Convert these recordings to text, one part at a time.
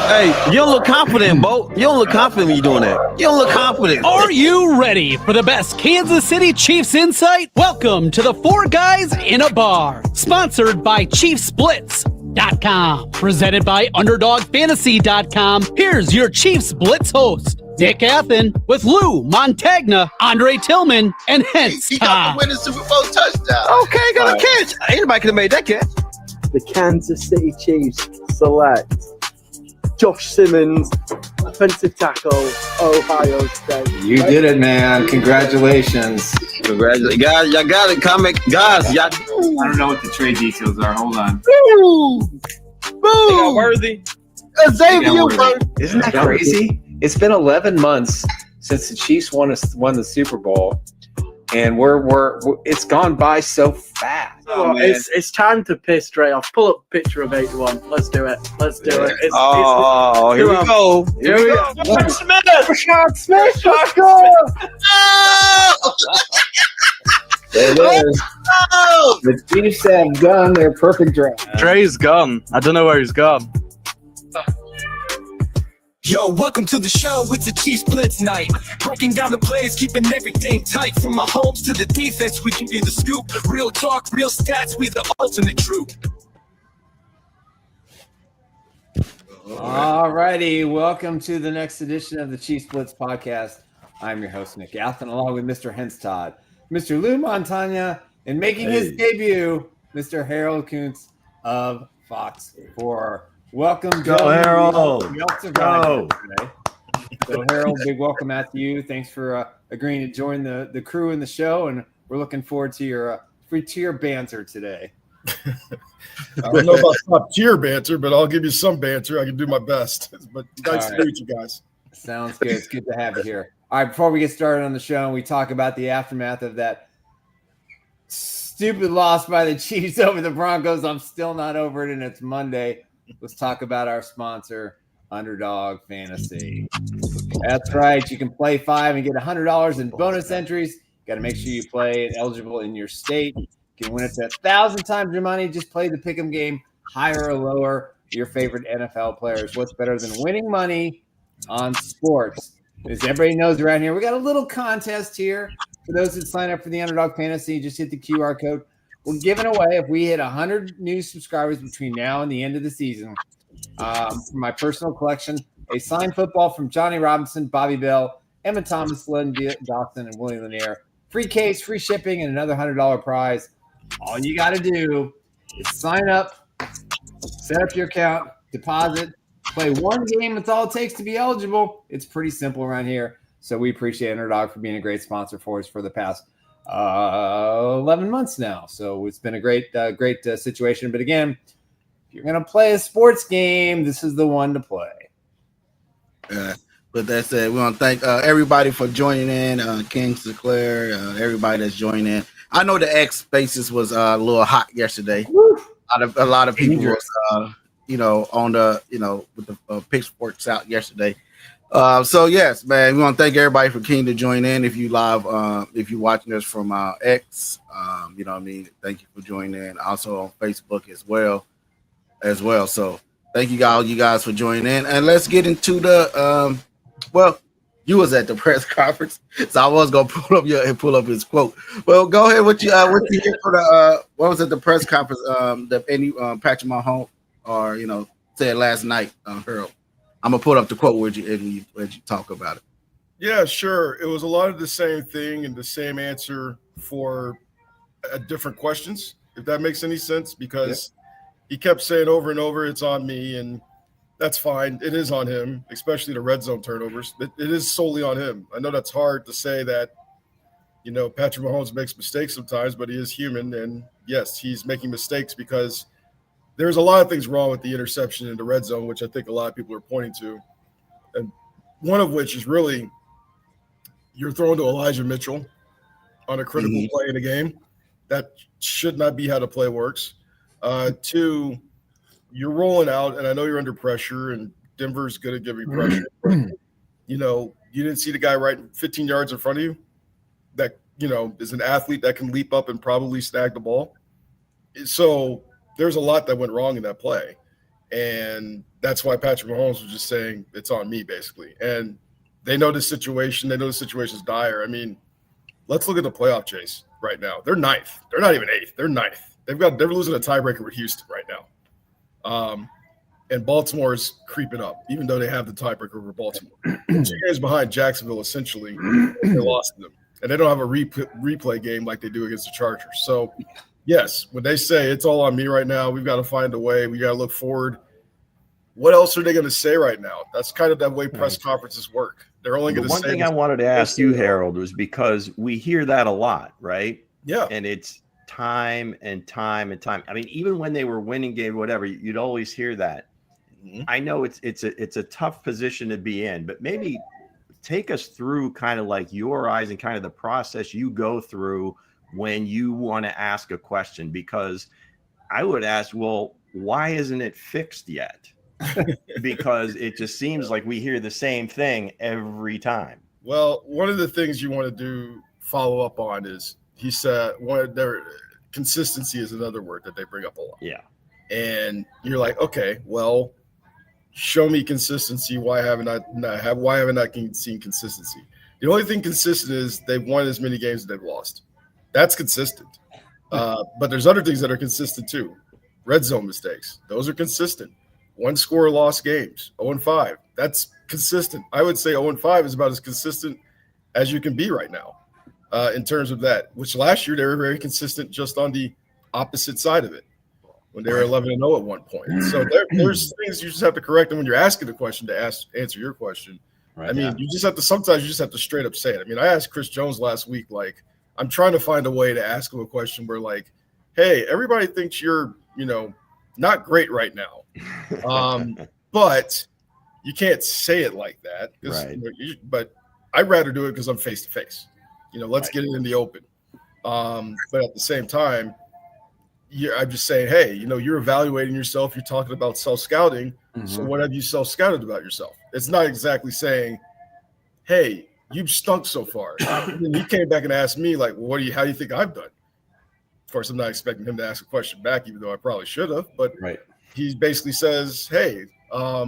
Hey, you don't look confident, Bo. You don't look confident when you're doing that. You don't look confident. Are you ready for the best Kansas City Chiefs insight? Welcome to the Four Guys in a Bar, sponsored by ChiefsBlitz.com, presented by UnderdogFantasy.com. Here's your Chiefs Blitz host, Dick Athen, with Lou Montagna, Andre Tillman, and Hense He got Todd. the winning Super Bowl touchdown. Okay, got a catch. Anybody could have made that catch. The Kansas City Chiefs select Josh Simmons, offensive tackle, Ohio State. You did it, man. Congratulations. Congratulations. Guys, y'all got it. Comment. Guys, y'all. I don't know what the trade details are. Hold on. Woo! They got Woo! Worthy. Xavier Worthy. Isn't that crazy? It's been 11 months since the Chiefs won the Super Bowl, and we're it's gone by so fast. Oh, it's time to piss straight off. Pull up a picture of 81. Let's do it. Let's do it. Here we go. Here we go. Rashad Smith. Rashad Smith. There it is. Oh! The Chiefs have done their perfect draft. Trey's gone. I don't know where he's gone. Yo, welcome to the show. It's a Chiefs Blitz night. Breaking down the plays, keeping everything tight. From Mahomes to the defense, we can be the scoop. Real talk, real stats, we the ultimate truth. All righty, welcome to the next edition of the Chiefs Blitz Podcast. I'm your host, Nick Athen, along with Mr. Hense Todd, Mr. Lou Montagna, and making his debut, Mr. Harold Kuntz of Fox 4. Welcome, Go, Harold. We all survived today. So, Harold, big welcome out to you. Thanks for agreeing to join the crew in the show, and we're looking forward to your banter today. I don't know about top tier banter, but I'll give you some banter. I can do my best. But nice to meet you guys. Sounds good. It's good to have you here. All right, before we get started on the show and we talk about the aftermath of that stupid loss by the Chiefs over the Broncos, I'm still not over it, and it's Monday. Let's talk about our sponsor, Underdog Fantasy. That's right. You can play 5 and get $100 in bonus entries. Got to make sure you play it eligible in your state. You can win it to 1,000 times your money. Just play the pick'em game, higher or lower, your favorite NFL players. What's better than winning money on sports? As everybody knows around here, we got a little contest here. For those that sign up for the Underdog Fantasy, just hit the QR code. We're giving away, if we hit 100 new subscribers between now and the end of the season, from my personal collection, a signed football from Johnny Robinson, Bobby Bell, Emma Thomas, Len Dawson, and Willie Lanier. Free case, free shipping, and another $100 prize. All you got to do is sign up, set up your account, deposit, play one game. That's all it takes to be eligible. It's pretty simple around here. So we appreciate Underdog for being a great sponsor for us for the past 11 months now. So it's been a great situation. But again, if you're going to play a sports game, this is the one to play. But that said, we want to thank everybody for joining in. King Sinclair, everybody that's joining in. I know the X Spaces was a little hot yesterday. A lot of people was, on the, with the pitchforks out yesterday. So yes, man, we want to thank everybody for keen to join in. If you live, if you're watching us from X, thank you for joining in. Also on Facebook as well. So thank you guys for joining in, and let's get into the. You was at the press conference, so I was gonna pull up his quote. Well, go ahead. What you get for the what was at the press conference? Patrick Mahomes said last night, Harold. I'm gonna put up the quote where you talk about it. Yeah, sure. It was a lot of the same thing and the same answer for different questions, if that makes any sense, because he kept saying over and over, it's on me, and that's fine. It is on him, especially the red zone turnovers. It is solely on him. I know that's hard to say that, Patrick Mahomes makes mistakes sometimes, but he is human, and yes, he's making mistakes because there's a lot of things wrong with the interception in the red zone, which I think a lot of people are pointing to. And one of which is really you're throwing to Elijah Mitchell on a critical play in a game. That should not be how the play works. 2, you're rolling out, and I know you're under pressure, and Denver's going to give you pressure. But, you didn't see the guy right 15 yards in front of you that, is an athlete that can leap up and probably snag the ball. So there's a lot that went wrong in that play. And that's why Patrick Mahomes was just saying it's on me, basically. And they know the situation. They know the situation's dire. I mean, let's look at the playoff chase right now. They're ninth. They're not even eighth. They're ninth. They're losing a tiebreaker with Houston right now. And Baltimore's creeping up, even though they have the tiebreaker over Baltimore. 2 games behind Jacksonville, essentially, they lost to them. And they don't have a replay game like they do against the Chargers. So, yes, when they say it's all on me right now, we've got to find a way. We got to look forward. What else are they going to say right now? That's kind of that way press conferences work. They're only going to say. One thing I wanted to ask you, Harold, was because we hear that a lot, right? Yeah. And it's time and time and time. I mean, even when they were winning game, whatever, you'd always hear that. Mm-hmm. I know it's a tough position to be in, but maybe take us through kind of like your eyes and kind of the process you go through when you want to ask a question, because I would ask, well, why isn't it fixed yet? Because it just seems like we hear the same thing every time. Well, one of the things you want to do follow up on is, he said, one of their consistency is another word that they bring up a lot. Yeah. And you're like, okay, well, show me consistency. Why haven't I seen consistency? The only thing consistent is they've won as many games as they've lost. That's consistent. But there's other things that are consistent too. Red zone mistakes. Those are consistent. 1 score lost games. 0-5. That's consistent. I would say 0-5 is about as consistent as you can be right now in terms of that, which last year they were very consistent just on the opposite side of it when they were 11-0 at one point. So there's things you just have to correct them when you're asking the question to answer your question. Right, I mean, you just have to straight up say it. I mean, I asked Chris Jones last week, like, I'm trying to find a way to ask him a question where, like, hey, everybody thinks you're, not great right now. But you can't say it like that. Right. But I'd rather do it because I'm face to face. Let's get it in the open. But at the same time, I'm just saying, hey, you're evaluating yourself. You're talking about self-scouting. Mm-hmm. So what have you self-scouted about yourself? It's not exactly saying, hey, you've stunk so far. And he came back and asked me, like, well, how do you think I've done? Of course, I'm not expecting him to ask a question back, even though I probably should have. But he basically says, hey, how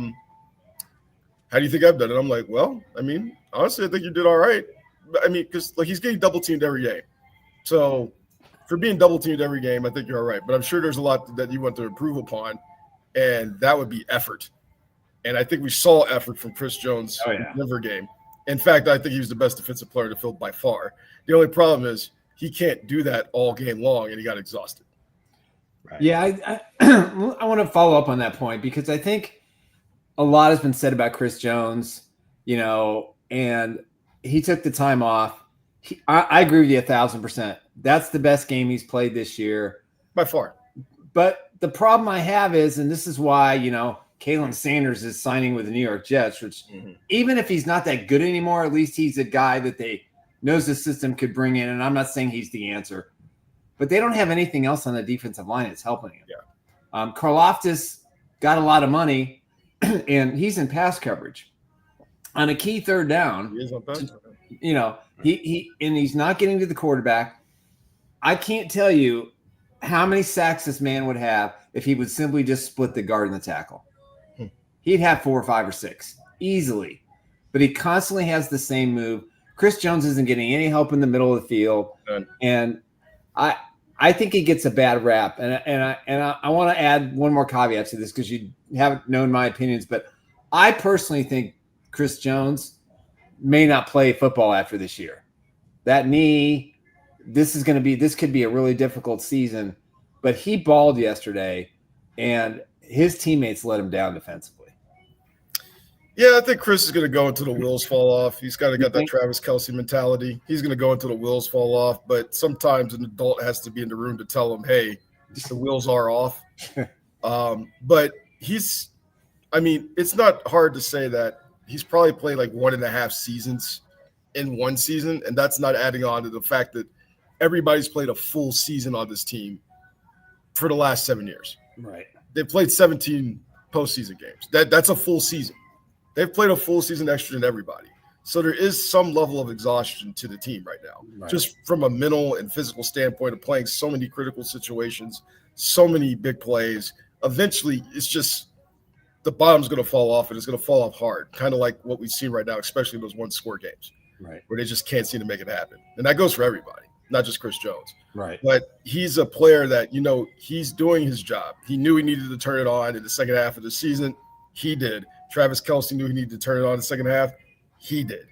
do you think I've done it? I'm like, well, I mean, honestly, I think you did all right. I mean, because he's getting double teamed every game. So for being double teamed every game, I think you're all right. But I'm sure there's a lot that you want to improve upon, and that would be effort. And I think we saw effort from Chris Jones in the Denver game. In fact, I think he was the best defensive player in the field by far. The only problem is he can't do that all game long, and he got exhausted. Right. Yeah, I want to follow up on that point because I think a lot has been said about Chris Jones, and he took the time off. I agree with you 1,000%. That's the best game he's played this year. By far. But the problem I have is, and this is why, Kalen Sanders is signing with the New York Jets, which even if he's not that good anymore, at least he's a guy that they knows the system could bring in. And I'm not saying he's the answer, but they don't have anything else on the defensive line that's helping him. Yeah. Karlaftis got a lot of money, and he's in pass coverage. On a key third down, he is on pass coverage. He's not getting to the quarterback. I can't tell you how many sacks this man would have if he would simply just split the guard and the tackle. He'd have 4 or 5 or 6 easily, but he constantly has the same move. Chris Jones isn't getting any help in the middle of the field, and I think he gets a bad rap. And I want to add one more caveat to this because you haven't known my opinions, but I personally think Chris Jones may not play football after this year. That knee, this could be a really difficult season, but he balled yesterday, and his teammates let him down defensively. Yeah, I think Chris is going to go until the wheels fall off. He's got that Travis Kelce mentality. He's going to go until the wheels fall off. But sometimes an adult has to be in the room to tell him, hey, the wheels are off. But it's not hard to say that he's probably played like 1.5 seasons in one season. And that's not adding on to the fact that everybody's played a full season on this team for the last 7 years. Right. They've played 17 postseason games. That's a full season. They've played a full season extra than everybody. So there is some level of exhaustion to the team right now, just from a mental and physical standpoint of playing so many critical situations, so many big plays. Eventually, it's just the bottom's going to fall off, and it's going to fall off hard, kind of like what we see right now, especially those one-score games, right, where they just can't seem to make it happen. And that goes for everybody, not just Chris Jones. Right. But he's a player that, he's doing his job. He knew he needed to turn it on in the second half of the season. He did. Travis Kelce knew he needed to turn it on in the second half. He did.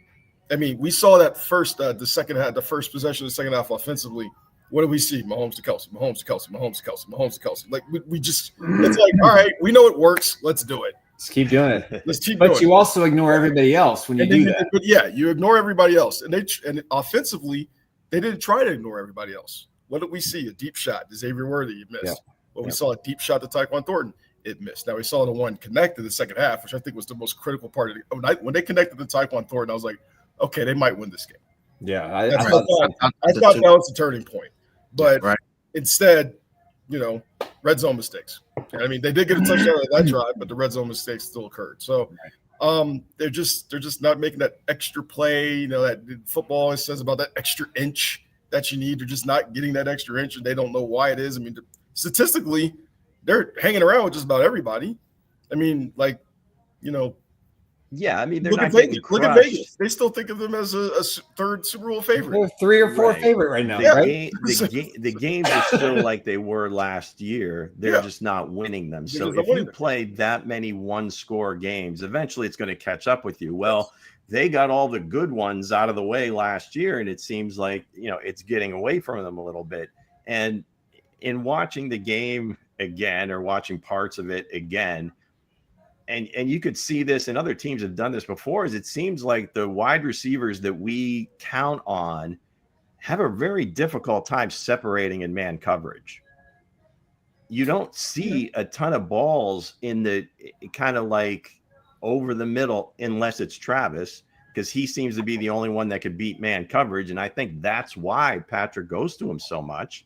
I mean, we saw that first, the second half, the first possession of the second half offensively. What do we see? Mahomes to Kelce, Mahomes to Kelce, Mahomes to Kelce, Mahomes to Kelce. Like, we just, it's like, all right, we know it works. Let's do it. Just keep doing it. Let's keep doing it. But you also ignore everybody else when you do that. But yeah, you ignore everybody else. And offensively, they didn't try to ignore everybody else. What did we see? A deep shot to Xavier Worthy, it missed. Yeah. Well, we saw a deep shot to Tyquan Thornton, it missed. Now we saw the one connect in the second half, which I think was the most critical part of it. When they connected to Tyquan Thornton, I was like, okay, they might win this game. Yeah, I thought that was the turning point. But instead, red zone mistakes. I mean, they did get a touchdown on that drive, but the red zone mistakes still occurred. So they're just not making that extra play, that football always says about that extra inch that you need. They're just not getting that extra inch, and they don't know why it is. I mean, statistically, they're hanging around with just about everybody. I mean, yeah, I mean, they're look not at Vegas. getting Look at Vegas. They still think of them as a third Super Bowl favorite. They're 3 or 4 favorite right now. The games are still like they were last year. They're just not winning them. So if you play that many one-score games, eventually it's going to catch up with you. Well, they got all the good ones out of the way last year, and it seems like it's getting away from them a little bit. And in watching the game again, or watching parts of it again, and you could see this, and other teams have done this before, is it seems like the wide receivers that we count on have a very difficult time separating in man coverage. You don't see a ton of balls in the kind of like over the middle unless it's Travis, because he seems to be the only one that could beat man coverage. And I think that's why Patrick goes to him so much.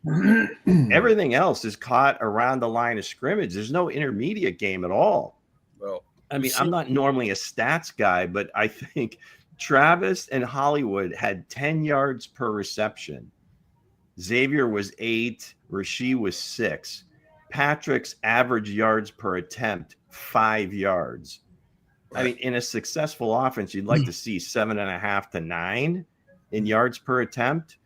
Everything else is caught around the line of scrimmage. There's no intermediate game at all. Well, I mean, I'm not normally a stats guy, but I think Travis and Hollywood had 10 yards per reception. Xavier was 8. Rasheed was 6. Patrick's average yards per attempt, 5 yards. I mean, in a successful offense, you'd like to see 7.5 to 9 in yards per attempt.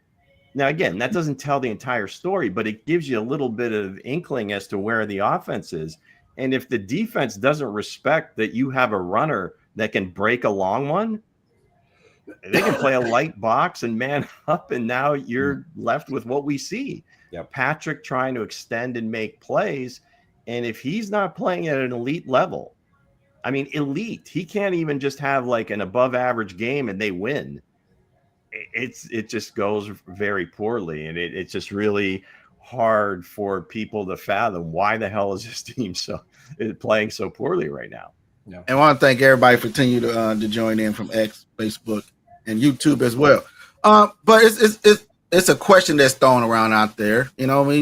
Now, again, that doesn't tell the entire story, but it gives you a little bit of inkling as to where the offense is. And if the defense doesn't respect that you have a runner that can break a long one, they can play a light box and man up, and now you're left with what we see. Patrick trying to extend and make plays. And if he's not playing at an elite level, I mean, elite, he can't even just have like an above average game and they win. It just goes very poorly. And it's just really hard for people to fathom why the hell is this team playing so poorly right now. And I want to thank everybody for continuing to join in from X, Facebook, and YouTube as well. But it's a question that's thrown around out there.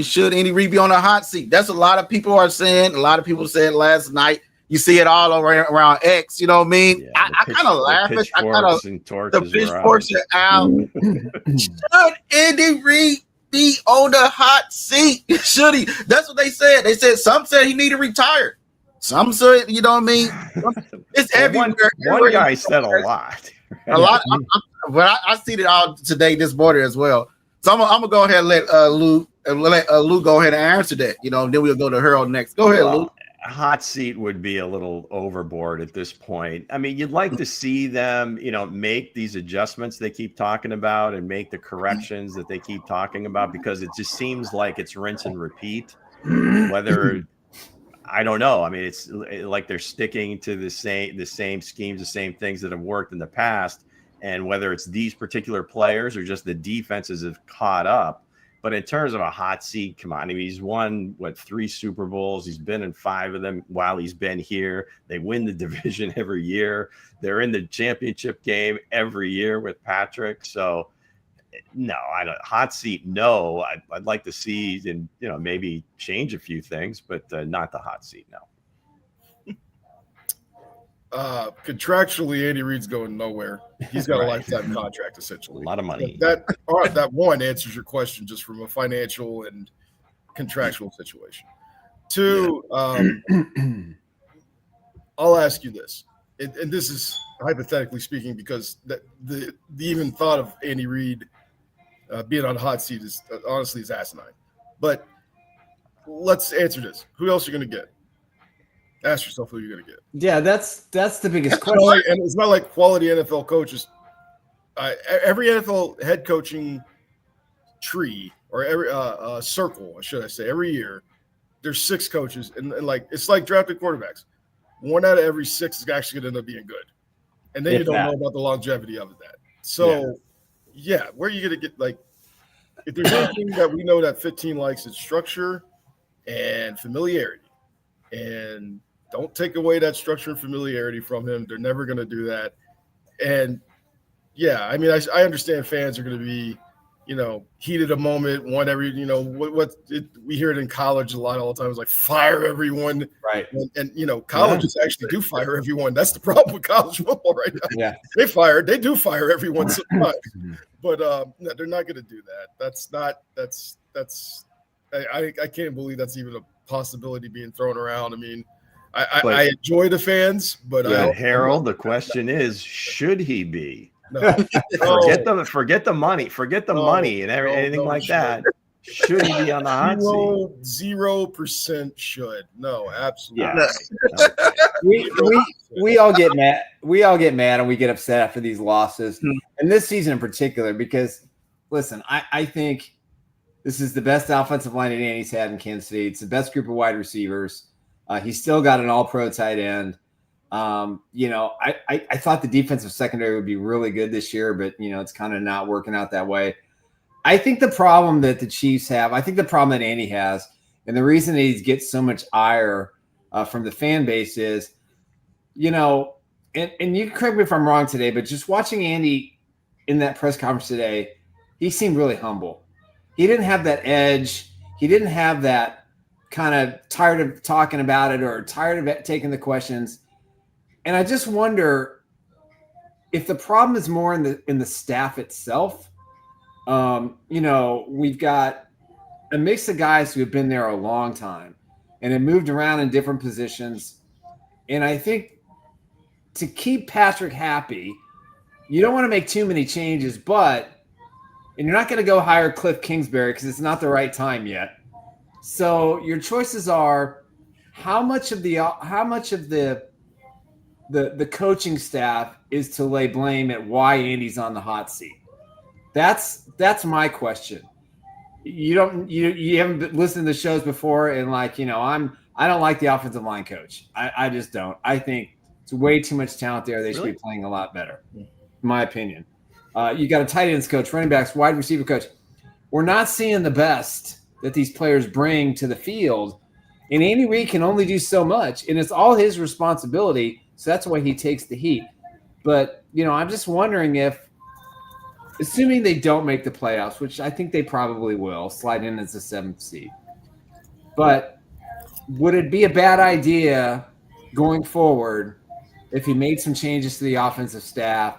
Should Andy Reid be on a hot seat? That's a lot of people are saying. A lot of people said last night. You see it all around X. You know what I mean? Yeah, I kind of laugh. The pitchforks are out. Should Andy Reid be on the hot seat? Should he? That's what they said. They said some said he need to retire. Some said, you know what I mean? It's everywhere. One guy said a lot. A lot. But I see it all today, this morning as well. So I'm gonna go ahead and let Lou go ahead and answer that. Then we'll go to Harold next. Go ahead, Lou. Hot seat would be a little overboard at this point. I mean, you'd like to see them, make these adjustments they keep talking about and make the corrections that they keep talking about, because it just seems like it's rinse and repeat. Whether, I don't know. I mean, it's like they're sticking to the same schemes, the same things that have worked in the past. And whether it's these particular players or just the defenses have caught up. But in terms of a hot seat, come on. I mean, he's won, 3 Super Bowls. He's been in 5 of them while he's been here. They win the division every year. They're in the championship game every year with Patrick. So, no, I don't. Hot seat, no. I'd like to see and, maybe change a few things, but not the hot seat, no. Contractually, Andy Reid's going nowhere. He's got a lifetime contract, essentially. A lot of money. That one answers your question just from a financial and contractual situation. 2, I'll ask you this, and this is hypothetically speaking, because the even thought of Andy Reid being on the hot seat is honestly is asinine. But let's answer this: who else are you going to get? Ask yourself who you're going to get. Yeah, that's the biggest It's question. not like, and it's not like quality NFL coaches. Every NFL head coaching tree or every circle, should I say, every year there's 6 coaches, and like it's like drafted quarterbacks. 1 out of every 6 is actually going to end up being good, and then you don't know about the longevity of that. So, yeah, where are you going to get like? If there's anything that we know that 15 likes, it's structure and familiarity, and don't take away that structure and familiarity from him. They're never going to do that. And yeah, I mean, I understand fans are going to be, heated a moment, one every, we hear it in college a lot all the time. It's like fire everyone. Right. And colleges actually do fire everyone. That's the problem with college football right now. Yeah. They do fire everyone sometimes. But no, they're not going to do that. I can't believe that's even a possibility being thrown around. I mean, I enjoy the fans, but Harold, the question is, should he be? No. Forget the money and anything like that. Should he be on the hot seat? 0% should. No, absolutely. Yeah. We all get mad. We all get mad and we get upset after these losses, and this season in particular. Because, listen, I think this is the best offensive line that Andy's had in Kansas City. It's the best group of wide receivers. He's still got an all-pro tight end. I thought the defensive secondary would be really good this year, but it's kind of not working out that way. I think the problem that the Chiefs have, I think the problem that Andy has, and the reason that he gets so much ire from the fan base is, and you correct me if I'm wrong today, but just watching Andy in that press conference today, he seemed really humble. He didn't have that edge. He didn't have that kind of tired of talking about it or tired of taking the questions. And I just wonder if the problem is more in the staff itself. We've got a mix of guys who have been there a long time and have moved around in different positions. And I think to keep Patrick happy, you don't want to make too many changes, and you're not going to go hire Cliff Kingsbury because it's not the right time yet. So your choices are how much of the coaching staff is to lay blame at why Andy's on the hot seat. That's my question. You haven't listened to the shows before, and I don't like the offensive line coach. I just don't. I think it's way too much talent there. They should be playing a lot better, in my opinion. You got a tight ends coach, running backs, wide receiver coach. We're not seeing the best that these players bring to the field, and Andy Reid can only do so much, and it's all his responsibility. So that's why he takes the heat. But, I'm just wondering if, assuming they don't make the playoffs, which I think they probably will, slide in as the 7th seed. But would it be a bad idea going forward if he made some changes to the offensive staff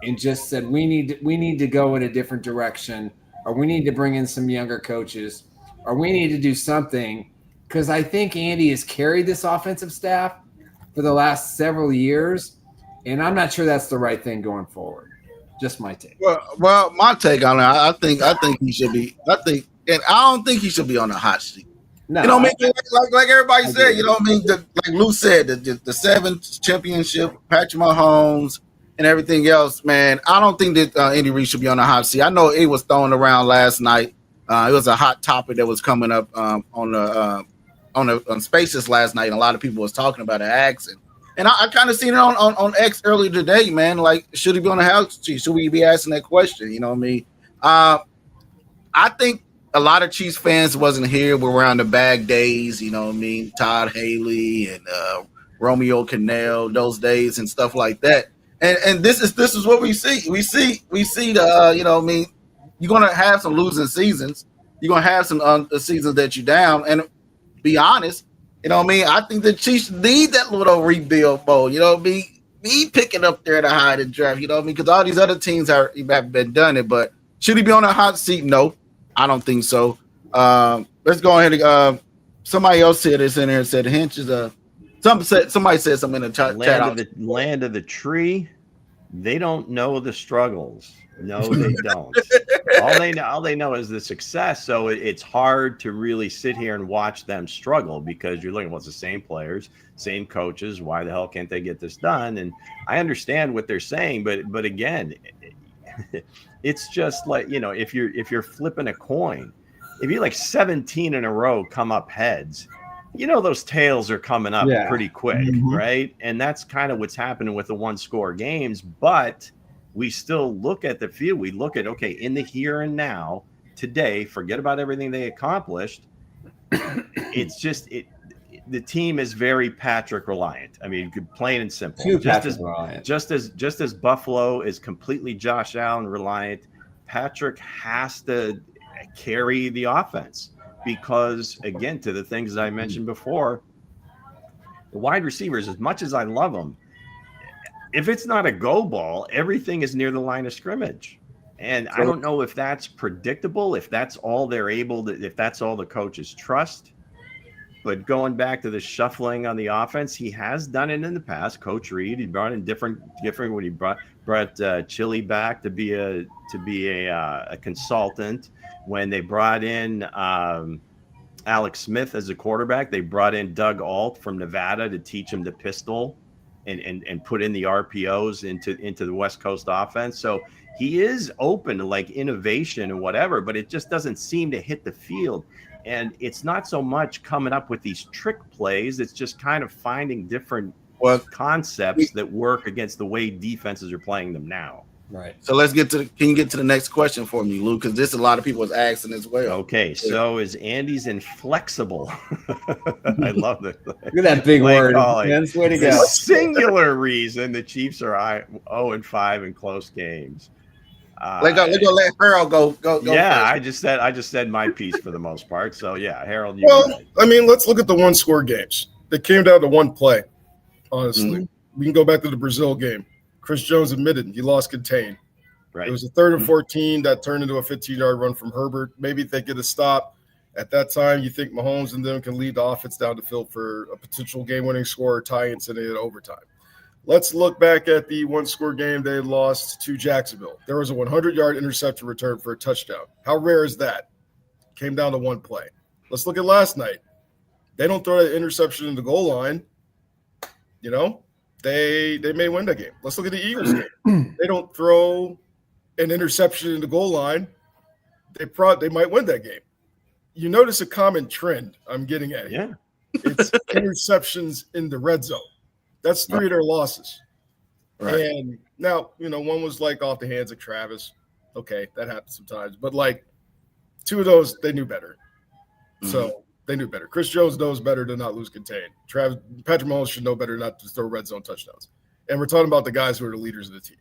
and just said, we need to go in a different direction, or we need to bring in some younger coaches, or we need to do something? Because I think Andy has carried this offensive staff for the last several years, and I'm not sure that's the right thing going forward. Just my take. Well, my take on it, I think he should be. And I don't think he should be on the hot seat. No, like everybody said, like Lou said, the 7th championship, Patrick Mahomes, and everything else, man. I don't think that Andy Reid should be on the hot seat. I know it was thrown around last night. It was a hot topic that was coming up on Spaces last night, and a lot of people was talking about it, asking. And I kind of seen it on X earlier today, man. Like, should he be on the hot seat? Should we be asking that question? You know what I mean? I think a lot of Chiefs fans wasn't here. We're around the bag days, you know what I mean? Todd Haley and Romeo Cannell, those days and stuff like that. And this is what we see. We see the you know what I mean? You're gonna have some losing seasons. You're gonna have some seasons that you're down. And be honest, you know what I mean? I think the Chiefs need that little rebuild mode. You know what I mean? Me picking up there to hide and draft. You know what I mean? Because all these other teams have been done it. But should he be on a hot seat? No, I don't think so. Let's go ahead and somebody else said this in there and said Hense is Somebody said something in the chat. Land of the tree. They don't know the struggles. No, they don't. all they know is the success. So it's hard to really sit here and watch them struggle because you're looking, well, it's the same players, same coaches. Why the hell can't they get this done? And I understand what they're saying, but again, it's just like, if you're flipping a coin, if you like 17 in a row come up heads, those tails are coming up pretty quick, right? And that's kind of what's happening with the 1-score games. But we still look at the field. We look at, okay, in the here and now, today, forget about everything they accomplished. It's just the team is very Patrick reliant. I mean, plain and simple. Just as Buffalo is completely Josh Allen reliant, Patrick has to carry the offense because, again, to the things that I mentioned before, the wide receivers, as much as I love them, if it's not a go ball, everything is near the line of scrimmage. And I don't know if that's predictable, if that's all they're able to, if that's all the coaches trust. But going back to the shuffling on the offense, he has done it in the past. Coach Reed, he brought in different when he brought Chili back to be a consultant. When they brought in Alex Smith as a quarterback, they brought in Doug Alt from Nevada to teach him the pistol and put in the RPOs into the West Coast offense. So he is open to like innovation and whatever, but it just doesn't seem to hit the field. And it's not so much coming up with these trick plays. It's just kind of finding different concepts that work against the way defenses are playing them now. Right. So can you get to the next question for me, Lou? Because this a lot of people is asking as well. Okay, so is Andy's inflexible? I love it. Look at that big word. That's way to go. Singular reason the Chiefs are 0-5 in close games. Let Harold go. Yeah, first. I just said my piece for the most part. So yeah, Harold. I mean, let's look at the 1-score games. They came down to one play. Honestly, we can go back to the Brazil game. Chris Jones admitted he lost contain. Right. It was a 3rd and 14 that turned into a 15-yard run from Herbert. Maybe if they get a stop at that time, you think Mahomes and them can lead the offense down the field for a potential game-winning score or tie and send it in overtime. Let's look back at the 1-score game they lost to Jacksonville. There was a 100-yard interception return for a touchdown. How rare is that? Came down to one play. Let's look at last night. They don't throw that interception in the goal line. They may win that game. Let's look at the Eagles game. They don't throw an interception in the goal line. They might win that game. You notice a common trend I'm getting at here. Yeah. It's interceptions in the red zone. That's 3 of their losses. Right. And now, one was like off the hands of Travis. Okay, that happens sometimes. But like 2 of those, they knew better. So they knew better. Chris Jones knows better to not lose contain. Patrick Mahomes should know better not to throw red zone touchdowns. And we're talking about the guys who are the leaders of the team.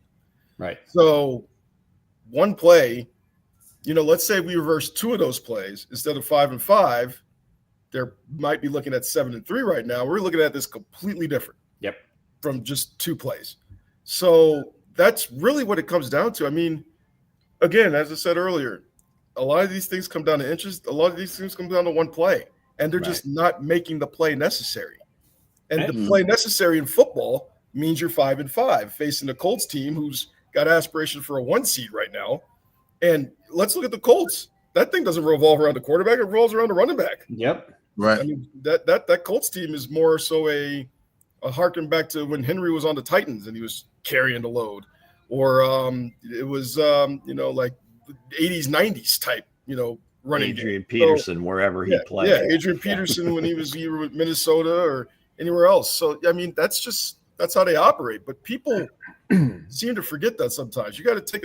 Right. So one play, let's say we reverse 2 of those plays instead of 5-5. They might be looking at 7-3 right now. We're looking at this completely different. Yep. From just 2 plays. So that's really what it comes down to. I mean, again, as I said earlier, a lot of these things come down to inches. A lot of these things come down to one play. And they're just not making the play necessary. And the play necessary in football means you're 5-5 facing the Colts team who's got aspiration for a 1 seed right now. And let's look at the Colts. That thing doesn't revolve around the quarterback. It revolves around the running back. Yep. Right. I mean, that Colts team is more so a harken back to when Henry was on the Titans and he was carrying the load. Or it was, like the 80s, 90s type, running Adrian Peterson, wherever he played. Yeah, Adrian Peterson when he was either with Minnesota or anywhere else. So, I mean, that's how they operate. But people seem to forget that sometimes. You got to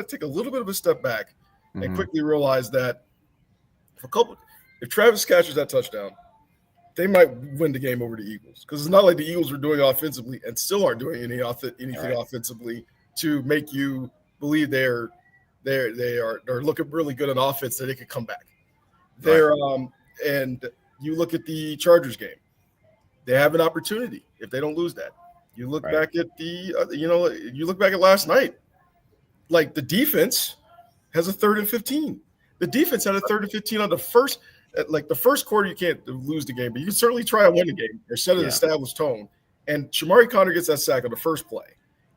take a little bit of a step back and quickly realize that if Travis catches that touchdown, they might win the game over the Eagles because it's not like the Eagles were doing offensively and still aren't doing anything offensively to make you believe they're looking really good on offense that they could come back. And you look at the Chargers game, they have an opportunity if they don't lose that. You look back at you look back at last night, like the defense has a 3rd and 15. The defense had a 3rd and 15 on the first. like the first quarter, you can't lose the game, but you can certainly try to win the game or set an established tone. And Shamari Connor gets that sack on the first play,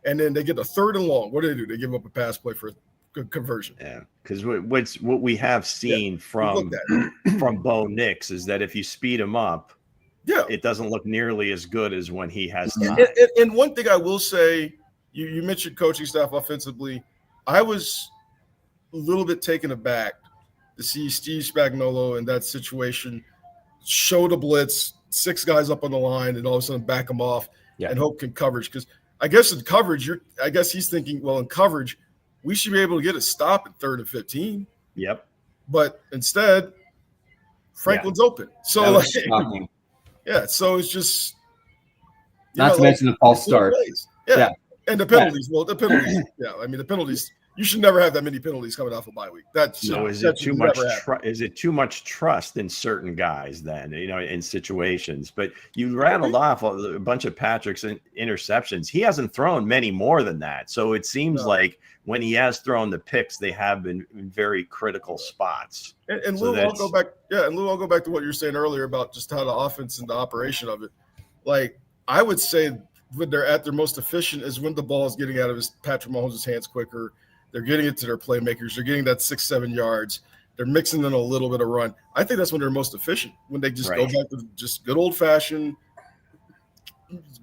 and then they get the 3rd and long. What do? They give up a pass play for a good conversion. Yeah, because what we have seen from Bo Nix is that if you speed him up, it doesn't look nearly as good as when he has time. And one thing I will say, you mentioned coaching staff offensively. I was a little bit taken aback to see Steve Spagnuolo in that situation show the blitz, 6 guys up on the line, and all of a sudden back them off and hope can coverage. Because I guess in coverage, I guess he's thinking, well, in coverage, we should be able to get a stop at 3rd and 15. Yep. But instead, Franklin's open. So so it's just not to mention the false start. And the penalties. Well, the penalties. I mean, the penalties. You should never have that many penalties coming off a bye week. Is it too much? Is it too much trust in certain guys? Then in situations. But you rattled off a bunch of Patrick's interceptions. He hasn't thrown many more than that. So it seems like when he has thrown the picks, they have been in very critical spots. And Lou, I'll go back. And Lou, I'll go back to what you were saying earlier about just how the offense and the operation of it. Like I would say, when they're at their most efficient is when the ball is getting out of Patrick Mahomes' hands quicker. They're getting it to their playmakers. They're getting that 6-7 yards. They're mixing in a little bit of run. I think that's when they're most efficient, when they just go back to just good old-fashioned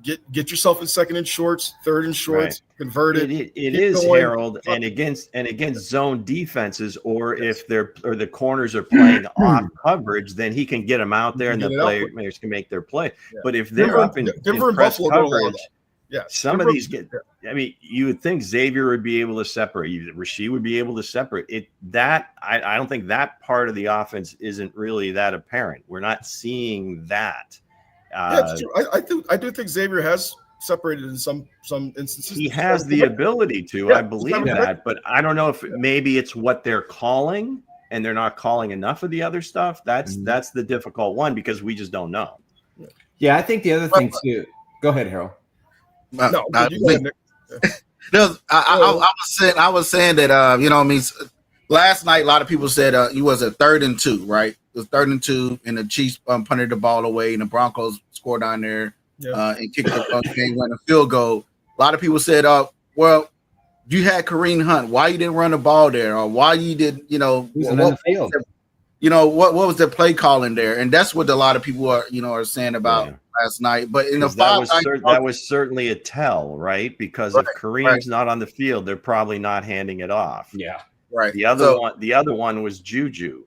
get yourself in 2nd and shorts, 3rd and shorts, convert it. It is going, Harold, and against zone defenses, or if the corners are playing off coverage, then he can get them out there and the players can make their play. But if they're up in press coverage, some of these get. I mean, you would think Xavier would be able to separate. Rasheed would be able to separate it. I don't think that part of the offense isn't really that apparent. We're not seeing that. It's true. I do think Xavier has separated in some instances. He has the ability to. I believe that, but I don't know if maybe it's what they're calling, and they're not calling enough of the other stuff. That's the difficult one because we just don't know. Yeah, I think the other thing too. Go ahead, Harold. I was saying that I mean, last night a lot of people said it was a 3rd and 2, right? It was 3rd and 2, and the Chiefs punted the ball away, and the Broncos scored down there and kicked the game-winning field goal. A lot of people said, well, you had Kareem Hunt. Why you didn't run the ball there, or why you didn't? What was the play calling there? And that's what a lot of people are saying about last night. But in the that was certainly a tell, right? Because if Kareem's not on the field, they're probably not handing it off. Yeah, right. The other one was Juju.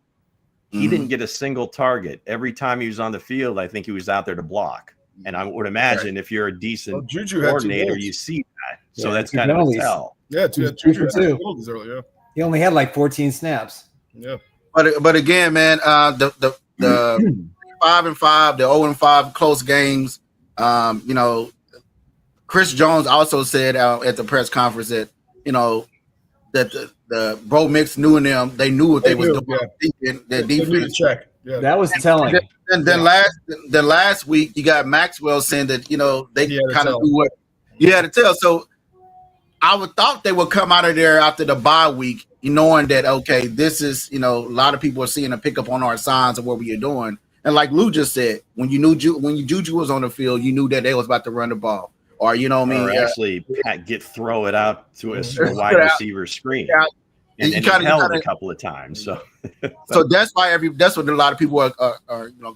He didn't get a single target. Every time he was on the field, I think he was out there to block. And I would imagine if you're a decent coordinator, you see that. So that's kind of a tell. Yeah, Juju had 2 penalties earlier. He only had like 14 snaps. Yeah. But again, man, the 5-5, the 0-5 close games. Chris Jones also said at the press conference that that the Bo Mix knew in them. They knew what they was doing. Their defense check. Yeah. That was telling. And then last week you got Maxwell saying that they kind of do what you had to tell. So I would thought they would come out of there after the bye week, knowing that this is a lot of people are seeing a pickup on our signs of what we are doing. And like Lou just said, when Juju was on the field, you knew that they was about to run the ball, or or actually throw it out to a wide receiver screen. Yeah. And he held a couple of times. So that's why that's what a lot of people are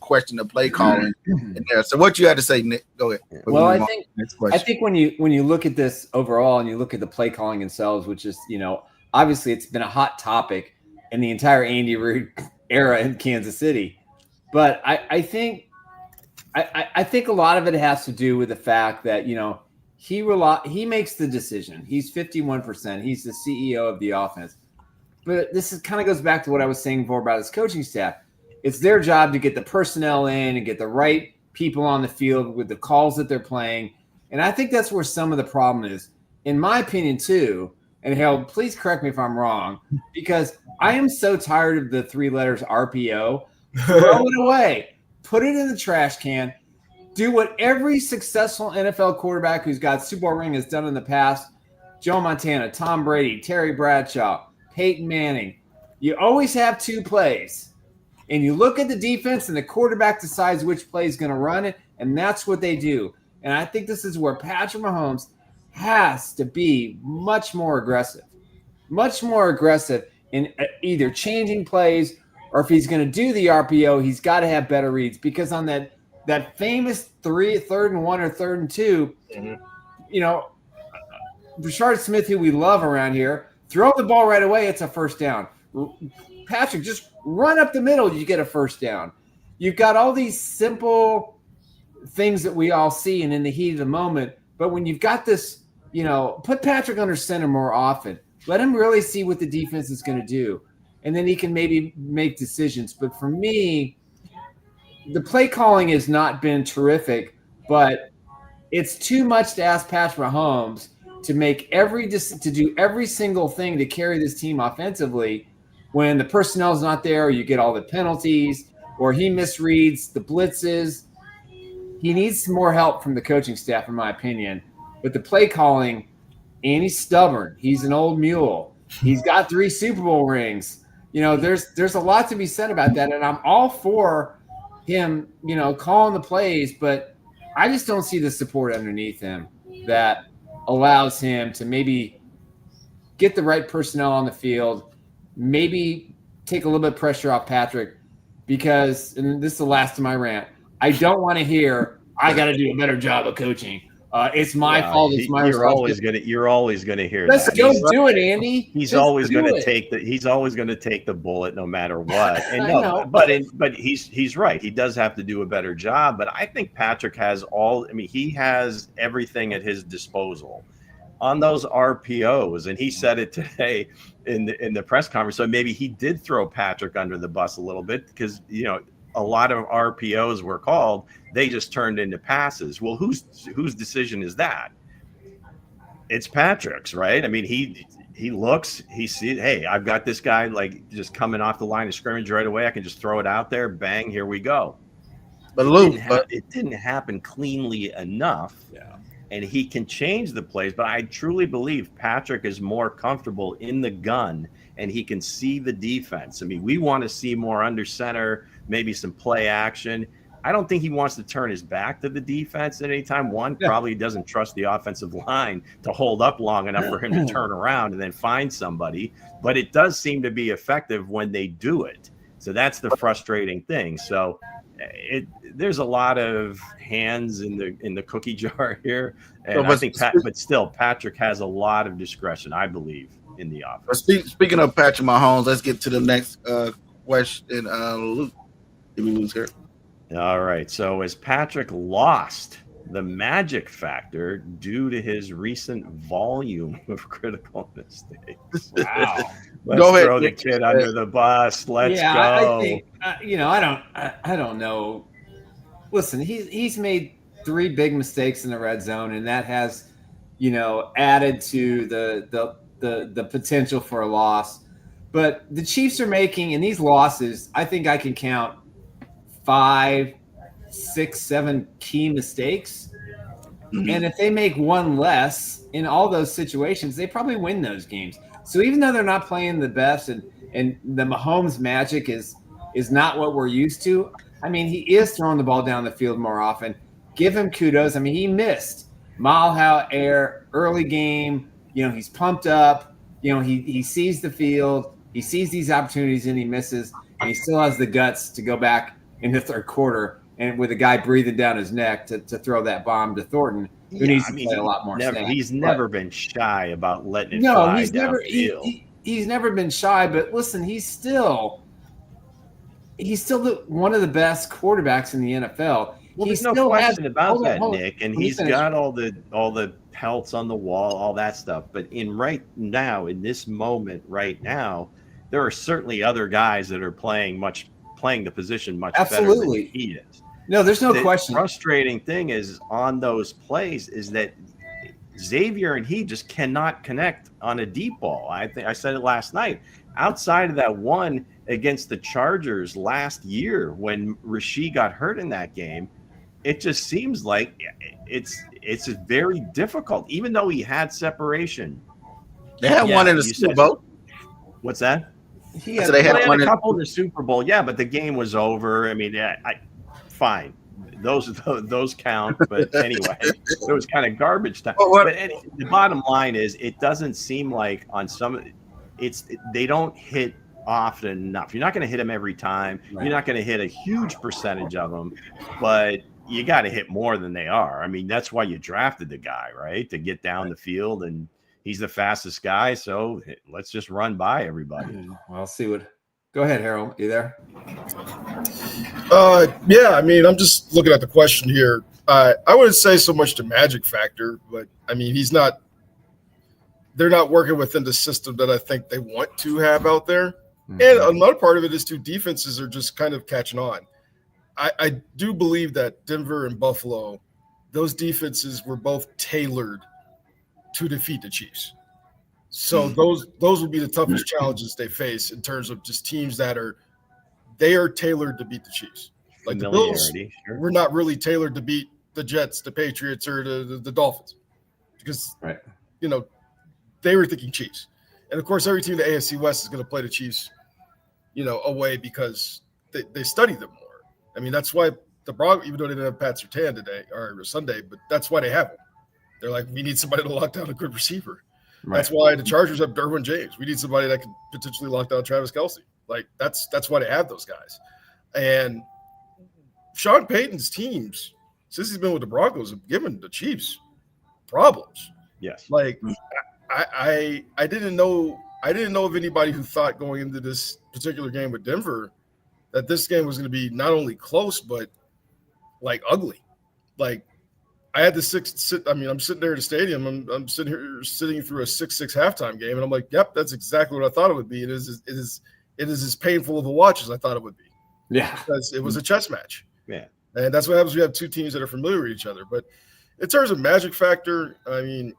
question the play calling in there. So what you had to say, Nick? Go ahead. Well, I think when you look at this overall and you look at the play calling themselves, which is obviously it's been a hot topic in the entire Andy Reid era in Kansas City, but I think a lot of it has to do with the fact that he makes the decision. He's 51%. He's the CEO of the offense. But this kind of goes back to what I was saying before about his coaching staff. It's their job to get the personnel in and get the right people on the field with the calls that they're playing. And I think that's where some of the problem is, in my opinion, too. And Harold, please correct me if I'm wrong, because I am so tired of the 3 letters RPO. Throw it away. Put it in the trash can. Do what every successful NFL quarterback who's got Super Bowl ring has done in the past. Joe Montana, Tom Brady, Terry Bradshaw, Peyton Manning. You always have 2 plays. And you look at the defense, and the quarterback decides which play is going to run it, and that's what they do. And I think this is where Patrick Mahomes has to be much more aggressive in either changing plays, or if he's going to do the RPO, he's got to have better reads, because on that famous 3rd and 1 or 3rd and 2, you know, Rashard Smith, who we love around here, throw the ball right away, it's a first down. Patrick, just run up the middle, you get a first down. You've got all these simple things that we all see and in the heat of the moment, but when you've got this, you know, put Patrick under center more often. Let him really see what the defense is going to do, and then he can maybe make decisions. But for me, the play calling has not been terrific, but it's too much to ask Patrick Mahomes to make to do every single thing to carry this team offensively when the personnel is not there, or you get all the penalties, or he misreads the blitzes. He needs some more help from the coaching staff, in my opinion. But the play calling, and he's stubborn. He's an old mule. He's got 3 Super Bowl rings. You know, there's a lot to be said about that, and I'm all for him, you know, calling the plays, but I just don't see the support underneath him that allows him to maybe get the right personnel on the field, maybe take a little bit of pressure off Patrick, because, and this is the last of my rant, I don't want to hear, I got to do a better job of coaching. It's my fault. It's my responsibility. You're always gonna hear Let's that. Go do it, Andy. He's always gonna take the bullet no matter what. And no, but he's right. He does have to do a better job. But I think Patrick has he has everything at his disposal on those RPOs. And he said it today in the press conference. So maybe he did throw Patrick under the bus a little bit, because, you know, a lot of RPOs were called, they just turned into passes. Well, whose decision is that? It's Patrick's, right? I mean, he looks, he sees, hey, I've got this guy like just coming off the line of scrimmage right away. I can just throw it out there, bang, here we go. But it didn't happen cleanly enough. Yeah. And he can change the plays, but I truly believe Patrick is more comfortable in the gun, and he can see the defense. I mean, we want to see more under center, maybe some play action. I don't think he wants to turn his back to the defense at any time. Probably doesn't trust the offensive line to hold up long enough for him to turn around and then find somebody. But it does seem to be effective when they do it. So that's the frustrating thing. So there's a lot of hands in the cookie jar here. And I think but still, Patrick has a lot of discretion, I believe, in the offense. Speaking of Patrick Mahomes, let's get to the next question. Luke, did we lose here? All right. So as Patrick lost the magic factor due to his recent volume of critical mistakes. Wow. Let's throw the kid under the bus. Let's go. I think, I don't know. Listen, he's made 3 big mistakes in the red zone, and that has, you know, added to the potential for a loss. But the Chiefs are making, in these losses, I think I can count 5, 6, 7 key mistakes. Mm-hmm. And if they make one less in all those situations, they probably win those games. So even though they're not playing the best, and the Mahomes magic is not what we're used to, I mean, he is throwing the ball down the field more often. Give him kudos. I mean, he missed Mile High Air early game. You know, he's pumped up. You know, he sees the field. He sees these opportunities and he misses. And he still has the guts to go back in the third quarter and with a guy breathing down his neck to throw that bomb to Thornton, who needs to play a lot more snaps. He's never been shy about letting it fly. No, he's never been shy. But listen, he's still one of the best quarterbacks in the NFL. Well, there's no question about that, Nick. And he's got all the pelts on the wall, all that stuff. But right now, in this moment, right now, there are certainly other guys that are playing the position much better than he is. No, there's no question. The frustrating thing is on those plays is that Xavier and he just cannot connect on a deep ball. I think I said it last night. Outside of that one against the Chargers last year when Rasheed got hurt in that game, it just seems like it's very difficult, even though he had separation. They had one in the Super Bowl. What's that? He had, So they had Played one a in- couple in the Super Bowl, yeah, but the game was over. I mean, fine. Those count, but anyway, it was kind of garbage time. But the bottom line is, it doesn't seem like on some, they don't hit often enough. You're not going to hit them every time. Right. You're not going to hit a huge percentage of them, but you got to hit more than they are. I mean, that's why you drafted the guy, right? To get down the field, and he's the fastest guy. So let's just run by everybody. Well, I'll see what. Go ahead, Harold. You there? Yeah, I mean, I'm just looking at the question here. I wouldn't say so much the magic factor, but I mean, they're not working within the system that I think they want to have out there. Mm-hmm. And another part of it is defenses are just kind of catching on. I do believe that Denver and Buffalo, those defenses were both tailored to defeat the Chiefs. So those would be the toughest challenges they face in terms of just teams that are tailored to beat the Chiefs. Like the Bills, we're not really tailored to beat the Jets, the Patriots, or the Dolphins, because they were thinking Chiefs. And of course, every team in the AFC West is going to play the Chiefs, away because they study them more. I mean, that's why the Broncos, even though they didn't have Pat Surtain today or Sunday, but that's why they have them. They're like, we need somebody to lock down a good receiver. Right. That's why the Chargers have Derwin James. We need somebody that can potentially lock down Travis Kelce. Like that's why they have those guys. And Sean Payton's teams, since he's been with the Broncos, have given the Chiefs problems. Yes. Like I didn't know of anybody who thought going into this particular game with Denver that this game was going to be not only close but like ugly. Like I had I'm sitting there at the stadium. I'm sitting through a 6-6 halftime game, and I'm like, yep, that's exactly what I thought it would be. It is as painful of a watch as I thought it would be. Yeah, because it was a chess match. Yeah, and that's what happens when you have two teams that are familiar with each other. But in terms of magic factor, I mean,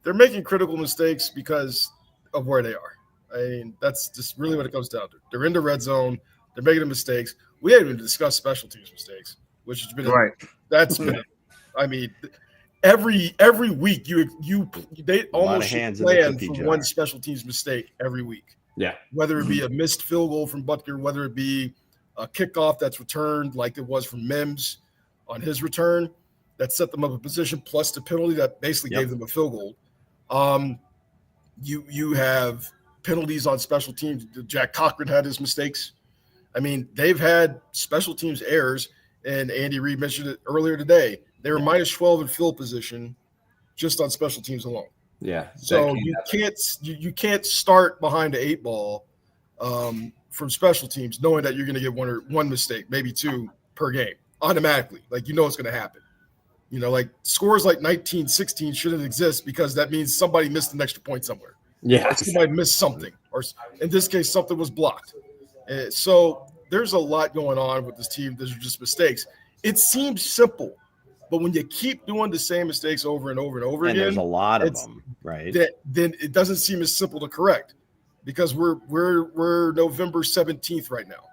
they're making critical mistakes because of where they are. I mean, that's just really what it comes down to. They're in the red zone. They're making the mistakes. We haven't even discussed special teams mistakes, which has been right. That's been. I mean, every week they almost plan for one special teams mistake every week. Yeah, whether it be a missed field goal from Butker, whether it be a kickoff that's returned like it was from Mims on his return that set them up in position, plus the penalty that basically gave them a field goal. You have penalties on special teams. Jack Cochran had his mistakes. I mean, they've had special teams errors, and Andy Reid mentioned it earlier today. They were minus 12 in field position just on special teams alone. Yeah. So you can't start behind the 8 ball from special teams knowing that you're going to get one mistake, maybe two per game automatically. Like, it's going to happen. Like scores like 19-16 shouldn't exist because that means somebody missed an extra point somewhere. Yeah. Or somebody missed something, or in this case, something was blocked. So there's a lot going on with this team. Those are just mistakes. It seems simple. But when you keep doing the same mistakes over and over and over again, there's a lot of them, right? Then it doesn't seem as simple to correct because we're November 17th right now.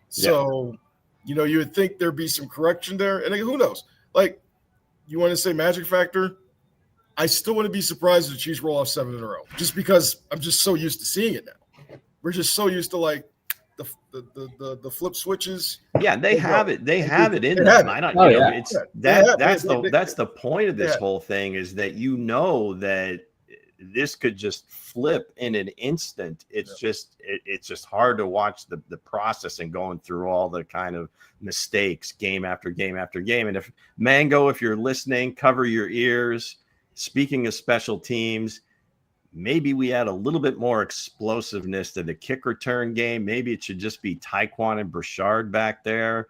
So, you would think there'd be some correction there. And who knows? Like, you want to say magic factor? I still wouldn't be surprised if the Chiefs roll off 7 in a row just because I'm just so used to seeing it now. We're just so used to like the flip switches. Yeah, they have it. They have it in them. I don't. It's that's the point of this whole thing is that that this could just flip in an instant. It's just hard to watch the process and going through all the kind of mistakes game after game after game. And if you're listening, cover your ears. Speaking of special teams, maybe we add a little bit more explosiveness to the kick return game. Maybe it should just be Tyquan and Brashard back there.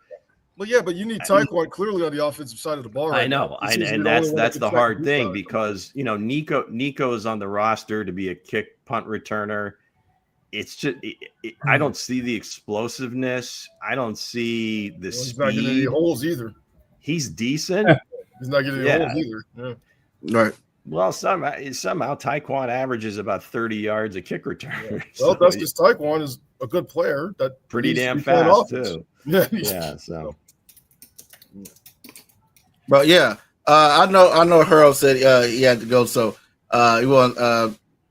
Well, yeah, but you need Tyquan clearly on the offensive side of the ball. I know, and that's the hard thing because Nico is on the roster to be a kick punt returner. It's just I don't see the explosive-ness. I don't see the speed. He's not getting any holes either. He's decent. He's not getting any holes either. Yeah. Right. Well, somehow Tyquan averages about 30 yards a kick return. Yeah. Well, that's because Tyquan is a good player. That pretty damn fast too. Yeah. So. But yeah, I know. Harold said he had to go, so he won't.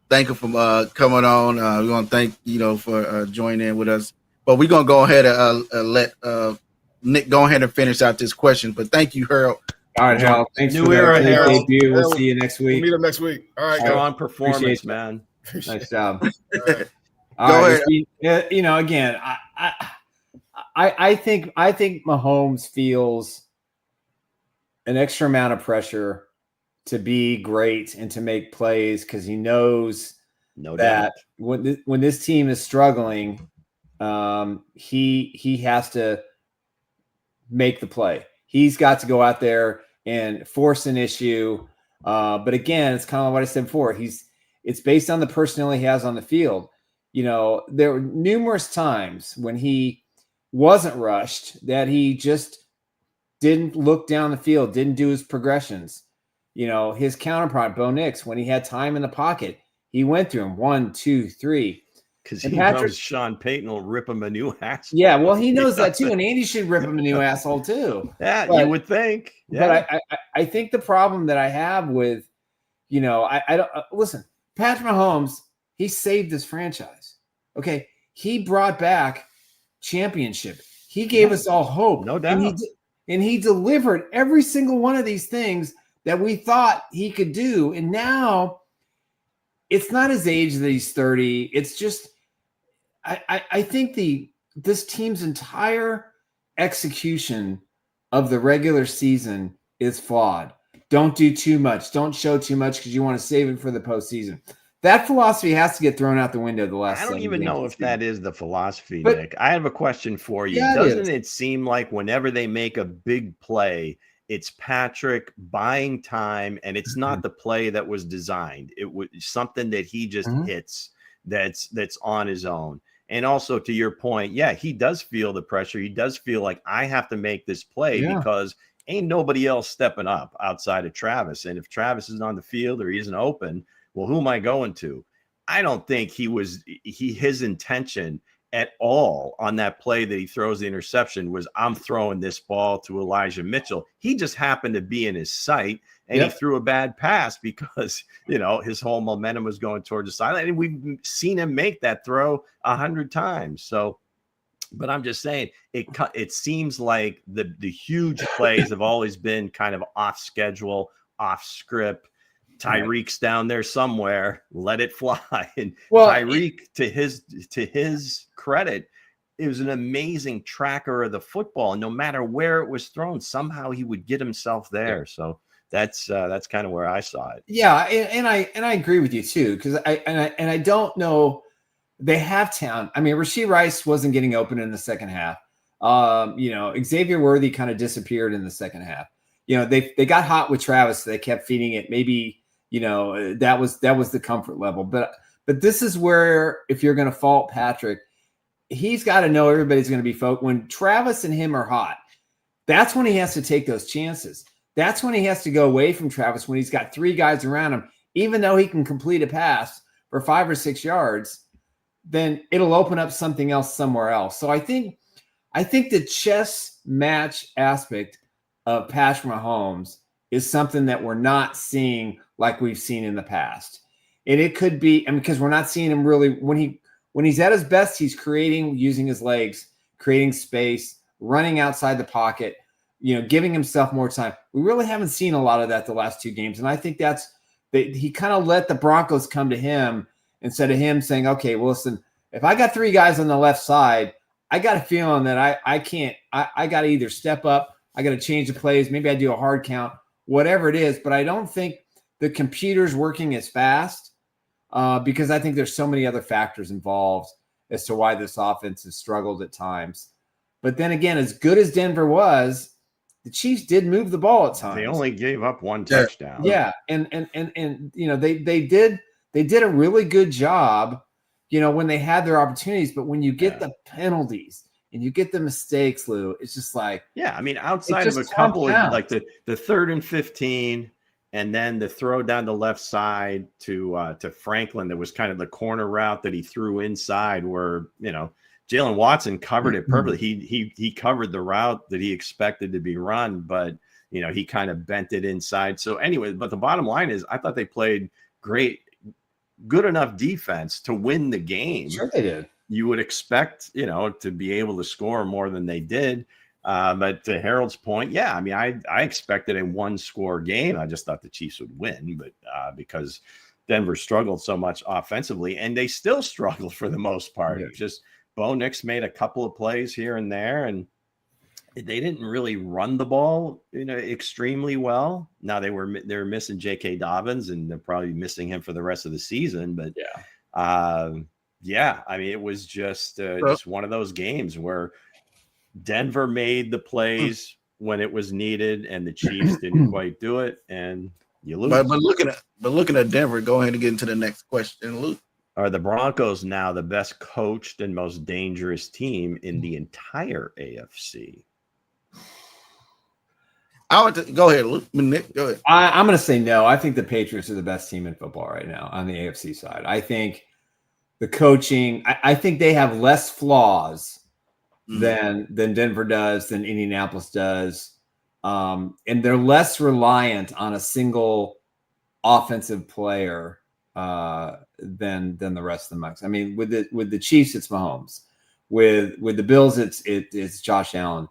thank him for coming on. We want to thank for joining in with us. But we're gonna go ahead and let Nick go ahead and finish out this question. But thank you, Harold. All right, Harold. Thanks New for era, the Harold. debut. We'll see you next We'll week. meet him next week. All right, Strong guys. performance, man. Nice job. All right. All Go right. Again, I think Mahomes feels an extra amount of pressure to be great and to make plays because he knows that when this team is struggling, he has to make the play. He's got to go out there and force an issue. But again, it's kind of what I said before. It's based on the personnel he has on the field. There were numerous times when he wasn't rushed that he just didn't look down the field, didn't do his progressions. His counterpart, Bo Nix, when he had time in the pocket, he went through him 1, 2, 3. Because he knows Sean Payton will rip him a new asshole. Yeah, well, he knows that too, and Andy should rip him a new asshole too. Yeah, you would think. Yeah. But I think the problem that I have with, I don't listen. Patrick Mahomes, he saved this franchise. Okay, he brought back championship. He gave us all hope, no doubt, and he delivered every single one of these things that we thought he could do. And now, it's not his age that he's 30. It's just. I think this team's entire execution of the regular season is flawed. Don't do too much. Don't show too much because you want to save it for the postseason. That philosophy has to get thrown out the window the last. I don't even know if that is the philosophy, but, Nick. I have a question for you. Yeah, Doesn't it seem like whenever they make a big play, it's Patrick buying time, and it's not the play that was designed. It was something that he just hits that's on his own. And also to your point, yeah, he does feel the pressure. He does feel like I have to make this play because ain't nobody else stepping up outside of Travis. And if Travis isn't on the field or he isn't open, well, who am I going to? I don't think his intention at all on that play that he throws the interception was I'm throwing this ball to Elijah Mitchell. He just happened to be in his sight and he threw a bad pass because, his whole momentum was going towards the sideline. And we've seen him make that throw 100 times. So, but I'm just saying it seems like the huge plays have always been kind of off schedule, off script. Tyreek's down there somewhere. Let it fly. And Tyreek, to his credit, it was an amazing tracker of the football. And no matter where it was thrown, somehow he would get himself there. So that's kind of where I saw it. Yeah, and I agree with you too, because I don't know. They have talent. I mean, Rashee Rice wasn't getting open in the second half. Xavier Worthy kind of disappeared in the second half. They got hot with Travis. So they kept feeding it. Maybe that was the comfort level. But this is where, if you're going to fault Patrick, he's got to know everybody's going to be focused. When Travis and him are hot, that's when he has to take those chances. That's when he has to go away from Travis when he's got 3 guys around him. Even though he can complete a pass for 5 or 6 yards, then it'll open up something else somewhere else. So I think the chess match aspect of Patrick Mahomes is something that we're not seeing like we've seen in the past. And it could be, because we're not seeing him really when he's at his best, he's creating using his legs, creating space, running outside the pocket, giving himself more time. We really haven't seen a lot of that the last 2 games. And I think he kind of let the Broncos come to him instead of him saying, okay, well, listen, if I got 3 guys on the left side, I got a feeling that I can't, I got to either step up, I got to change the plays. Maybe I do a hard count, whatever it is. But I don't think the computer's working as fast because I think there's so many other factors involved as to why this offense has struggled at times. But then again, as good as Denver was, the Chiefs did move the ball at times. They only gave up 1 touchdown. Yeah, and they did a really good job, when they had their opportunities. But when you get the penalties and you get the mistakes, Lou, it's just like outside of a couple of like the 3rd and 15, and then the throw down the left side to Franklin that was kind of the corner route that he threw inside, where Jalen Watson covered it perfectly. He covered the route that he expected to be run, but he kind of bent it inside. So anyway, but the bottom line is I thought they played great good enough defense to win the game. Sure they did. You would expect, to be able to score more than they did. But to Harold's point, yeah, I mean, I expected a 1-score game. I just thought the Chiefs would win, but because Denver struggled so much offensively, and they still struggled for the most part. Yeah. Just Bo Nix made a couple of plays here and there, and they didn't really run the ball, extremely well. Now they were missing J.K. Dobbins, and they're probably missing him for the rest of the season. But yeah, I mean, it was just one of those games where Denver made the plays when it was needed, and the Chiefs didn't quite do it, and you lose. But looking at Denver, go ahead and get into the next question, Luke. Are the Broncos now the best coached and most dangerous team in the entire AFC? Go ahead, Luke. Nick, go ahead. I'm going to say no. I think the Patriots are the best team in football right now on the AFC side. I think the coaching, I think they have less flaws than Denver does, than Indianapolis does. And they're less reliant on a single offensive player than the rest of the Bucs. I mean, with the Chiefs, it's Mahomes. With the Bills, it's Josh Allen.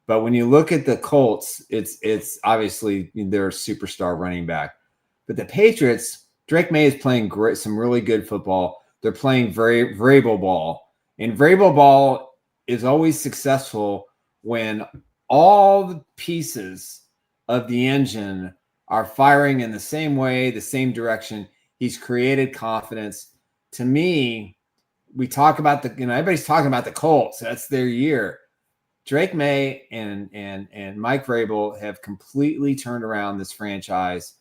But when you look at the Colts, it's obviously their superstar running back. But the Patriots, Drake May is playing some really good football. They're playing very variable ball, and variable ball is always successful when all the pieces of the engine are firing in the same way, the same direction. He's created confidence. To me, we talk about everybody's talking about the Colts. That's their year. Drake May and Mike Vrabel have completely turned around this franchise.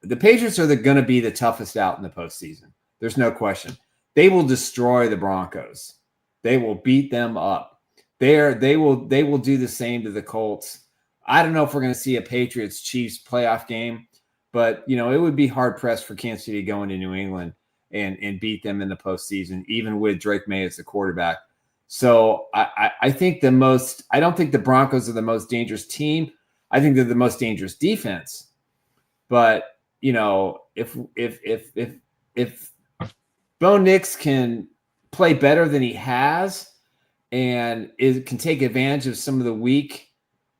The Patriots are going to be the toughest out in the postseason. There's no question. They will destroy the Broncos. They will beat them up. They will do the same to the Colts. I don't know if we're going to see a Patriots-Chiefs playoff game, but it would be hard pressed for Kansas City going to New England and beat them in the postseason, even with Drake May as the quarterback. So I think I don't think the Broncos are the most dangerous team. I think they're the most dangerous defense. But if Bo Nix can play better than he has, and can take advantage of some of the weak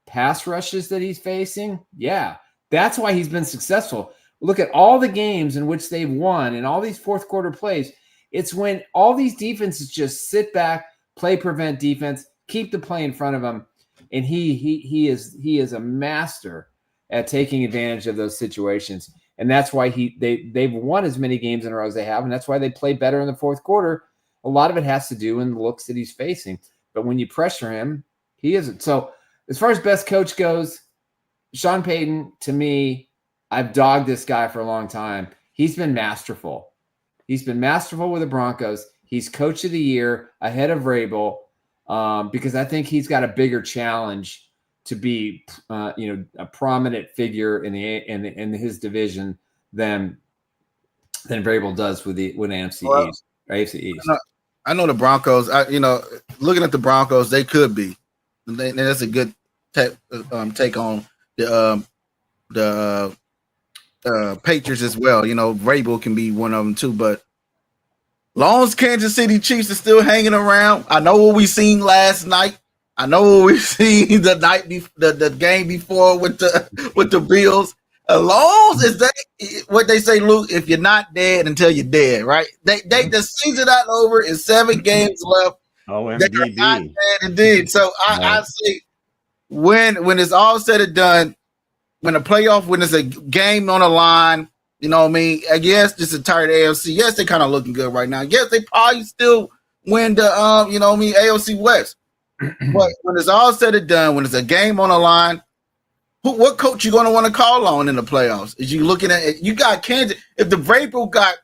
pass rushes that he's facing, yeah, that's why he's been successful. Look at all the games in which they've won and all these fourth quarter plays. It's when all these defenses just sit back, play prevent defense, keep the play in front of him, and he is a master at taking advantage of those situations. And that's why they've won as many games in a row as they have, and that's why they play better in the fourth quarter. A lot of it has to do in the looks that he's facing. But when you pressure him, he isn't. So as far as best coach goes, Sean Payton, to me, I've dogged this guy for a long time. He's been masterful. He's been masterful with the Broncos. He's coach of the year ahead of Vrabel because I think he's got a bigger challenge to be, a prominent figure in his division than Vrabel does with NFC East or AFC East. I know the Broncos. Looking at the Broncos, they could be. And that's a good take on the Patriots as well. Vrabel can be one of them too, but. Long as Kansas City Chiefs are still hanging around, I know what we seen last night. I know what we seen the game before with the Bills. As long as what they say, Luke, if you're not dead until you're dead, right? The season not over. Is 7 games left. They're not dead indeed. So I say when it's all said and done, when there's a game on the line. You know what I mean? I guess just the entire AFC. Yes, they kind of looking good right now. Yes, they probably still win the AFC West. But when it's all said and done, when it's a game on the line, what coach you going to want to call on in the playoffs? Is you looking at it? You got Kansas. If the Vrabel got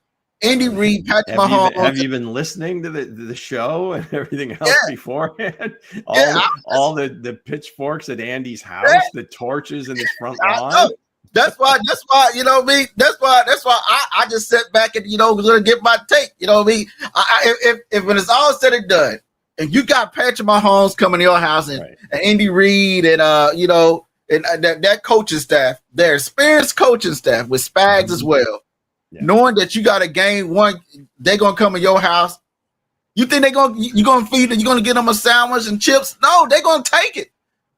Andy Reid, Patrick Mahomes. Have you been listening to the show and everything else beforehand? All the pitchforks at Andy's house, the torches in his front lawn. That's why, you know what I mean? That's why I just sat back and, gonna get my take. You know what I mean? If when it's all said and done, and you got Patrick Mahomes coming to your house and Andy Reid and, that coaching staff, their experienced coaching staff with Spags as well. knowing that you got a game one, they're gonna come in your house. You think you're gonna feed them, you're gonna get them a sandwich and chips? No, they're gonna take it.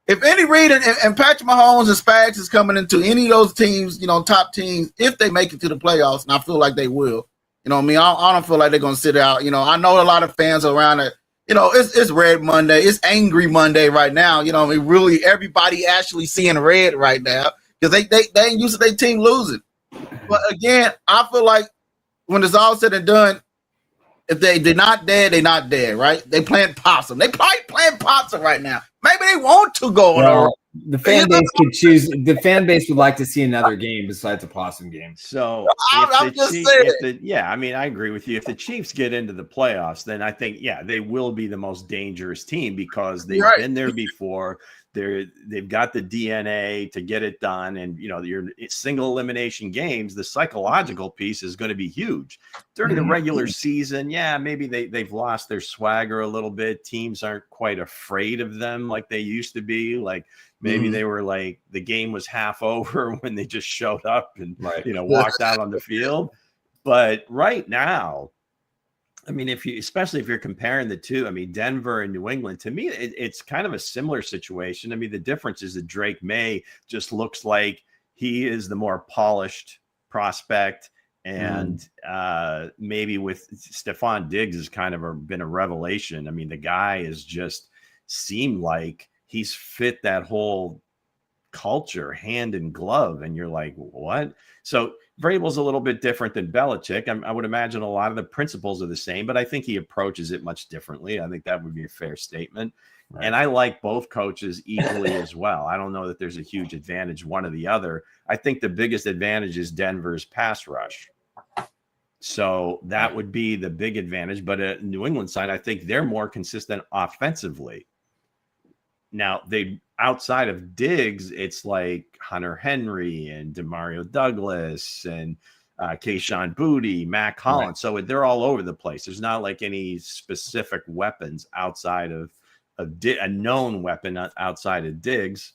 If Andy Reid and Patrick Mahomes and Spags is coming into any of those teams, top teams, if they make it to the playoffs, and I feel like they will, you know what I mean? I don't feel like they're gonna sit out. I know a lot of fans around it. It's Red Monday, it's Angry Monday right now. Really everybody actually seeing red right now because they ain't used to their team losing. But again, I feel like when it's all said and done, if they're not dead, they're not dead, right? They playing possum. They probably playing possum right now. Maybe they want to go on a the fan base could choose. The fan base would like to see another game besides a possum game. So I'm just saying. I agree with you. If the Chiefs get into the playoffs, then I think, they will be the most dangerous team because they've been there before. They've got the DNA to get it done, and your single elimination games, the psychological piece is going to be huge during the regular season. Maybe they've lost their swagger a little bit. Teams aren't quite afraid of them like they used to be. Like maybe they were like the game was half over when they just showed up and walked out on the field. But right now, I mean, especially if you're comparing the two, I mean, Denver and New England, to me, it's kind of a similar situation. I mean, the difference is that Drake May just looks like he is the more polished prospect. And maybe with Stephon Diggs has kind of been a revelation. I mean, the guy has just seemed like he's fit that whole culture hand in glove. And you're like, what? So Vrabel's a little bit different than Belichick. I would imagine a lot of the principles are the same, but I think he approaches it much differently. I think that would be a fair statement. Right. And I like both coaches equally as well. I don't know that there's a huge advantage one or the other. I think the biggest advantage is Denver's pass rush. So that would be the big advantage. But at New England side, I think they're more consistent offensively. Now, outside of Diggs, it's like Hunter Henry and Demario Douglas and Kayshon Boutte, Matt Collins. Right. So they're all over the place. There's not like any specific weapons outside of a known weapon outside of Diggs.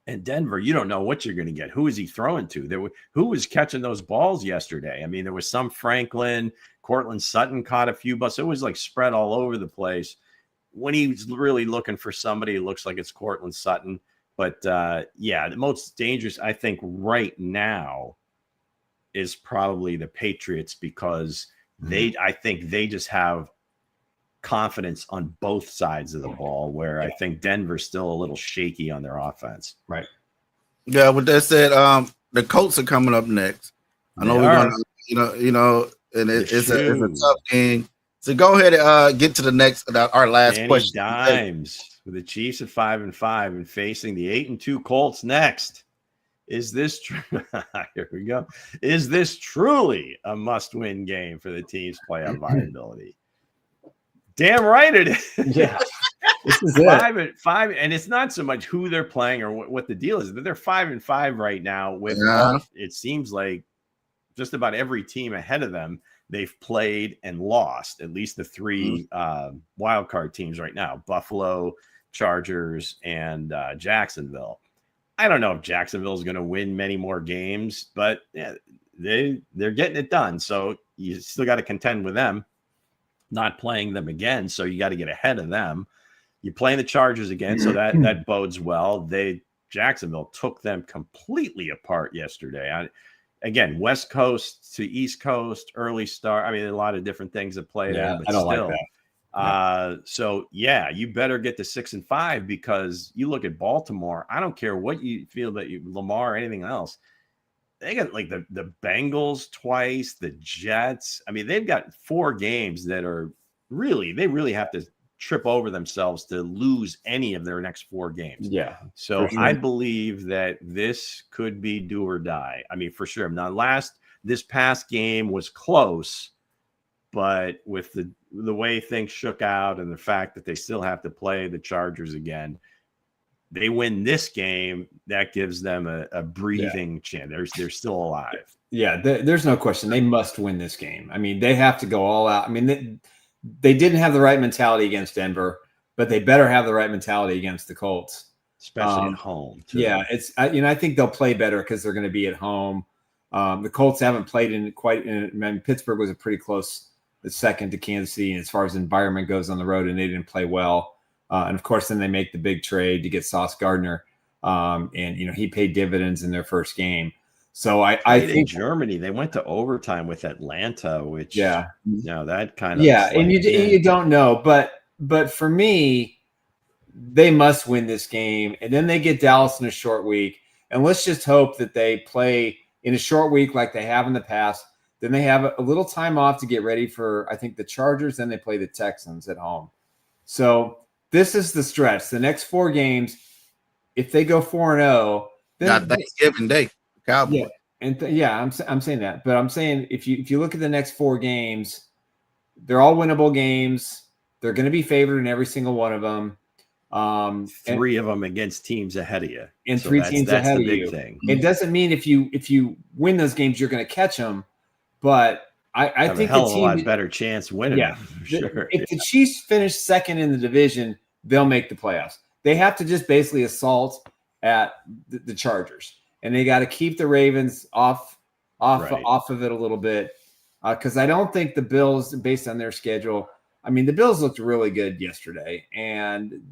And Denver, you don't know what you're going to get. Who is he throwing to? Who was catching those balls yesterday? I mean, there was some Franklin, Cortland Sutton caught a few balls. It was like spread all over the place. When he's really looking for somebody, it looks like it's Cortland Sutton. But the most dangerous, I think, right now is probably the Patriots because I think they just have confidence on both sides of the ball, where I think Denver's still a little shaky on their offense. Right. Yeah, with that said, the Colts are coming up next. I know we're gonna, and it's a tough game. So go ahead and get to the next, our last Danny question. Dimes with the Chiefs at 5-5 and facing the 8-2 Colts next. Is this true? Here we go. Is this truly a must-win game for the team's playoff viability? Damn right it is. Yeah. This is 5-5, and it's not so much who they're playing or what the deal is. They're 5-5 right now. It seems like just about every team ahead of them they've played and lost. At least the three wild card teams right now: Buffalo, Chargers, and Jacksonville. I don't know if Jacksonville is going to win many more games, but they're getting it done. So you still got to contend with them. Not playing them again, so you got to get ahead of them. You're playing the Chargers again, so that bodes well. Jacksonville took them completely apart yesterday. Again, West Coast to East Coast, early start. I mean, a lot of different things that played out, but I don't still. like that. So you better get to 6-5 because you look at Baltimore. I don't care what you feel that Lamar or anything else. They got like the Bengals twice, the Jets. I mean, they've got 4 games that are they really have to trip over themselves to lose any of their next 4 games. Yeah. So sure. I believe that this could be do or die. I mean, for sure. Now, this past game was close, but with the way things shook out and the fact that they still have to play the Chargers again, they win this game, that gives them a breathing chance. They're still alive. Yeah, there's no question. They must win this game. I mean, they have to go all out. I mean, they didn't have the right mentality against Denver, but they better have the right mentality against the Colts. Especially at home, too. Yeah, I think they'll play better because they're going to be at home. The Colts haven't played in quite. Pittsburgh was a pretty close second to Kansas City as far as environment goes on the road, and they didn't play well. And of course, then they make the big trade to get Sauce Gardner, and he paid dividends in their first game. So I think in Germany they went to overtime with Atlanta, which that kind of and you don't know, but for me, they must win this game, and then they get Dallas in a short week, and let's just hope that they play in a short week like they have in the past. Then they have a little time off to get ready for, I think, the Chargers. Then they play the Texans at home. So this is the stretch. The next 4 games, if they go 4-0, then got Thanksgiving Day, Cowboys. Yeah, I'm saying that. But I'm saying if you look at the next 4 games, they're all winnable games. They're going to be favored in every single one of them. 3 of them against teams ahead of you, and 3 teams ahead of you. Thing. It doesn't mean if you win those games, you're going to catch them. But I think a hell of a lot better chance winning. Yeah, for sure. If the Chiefs finish second in the division, they'll make the playoffs. They have to just basically assault at the Chargers, and they got to keep the Ravens off of it a little bit, because I don't think the Bills, based on their schedule. I mean, the Bills looked really good yesterday, and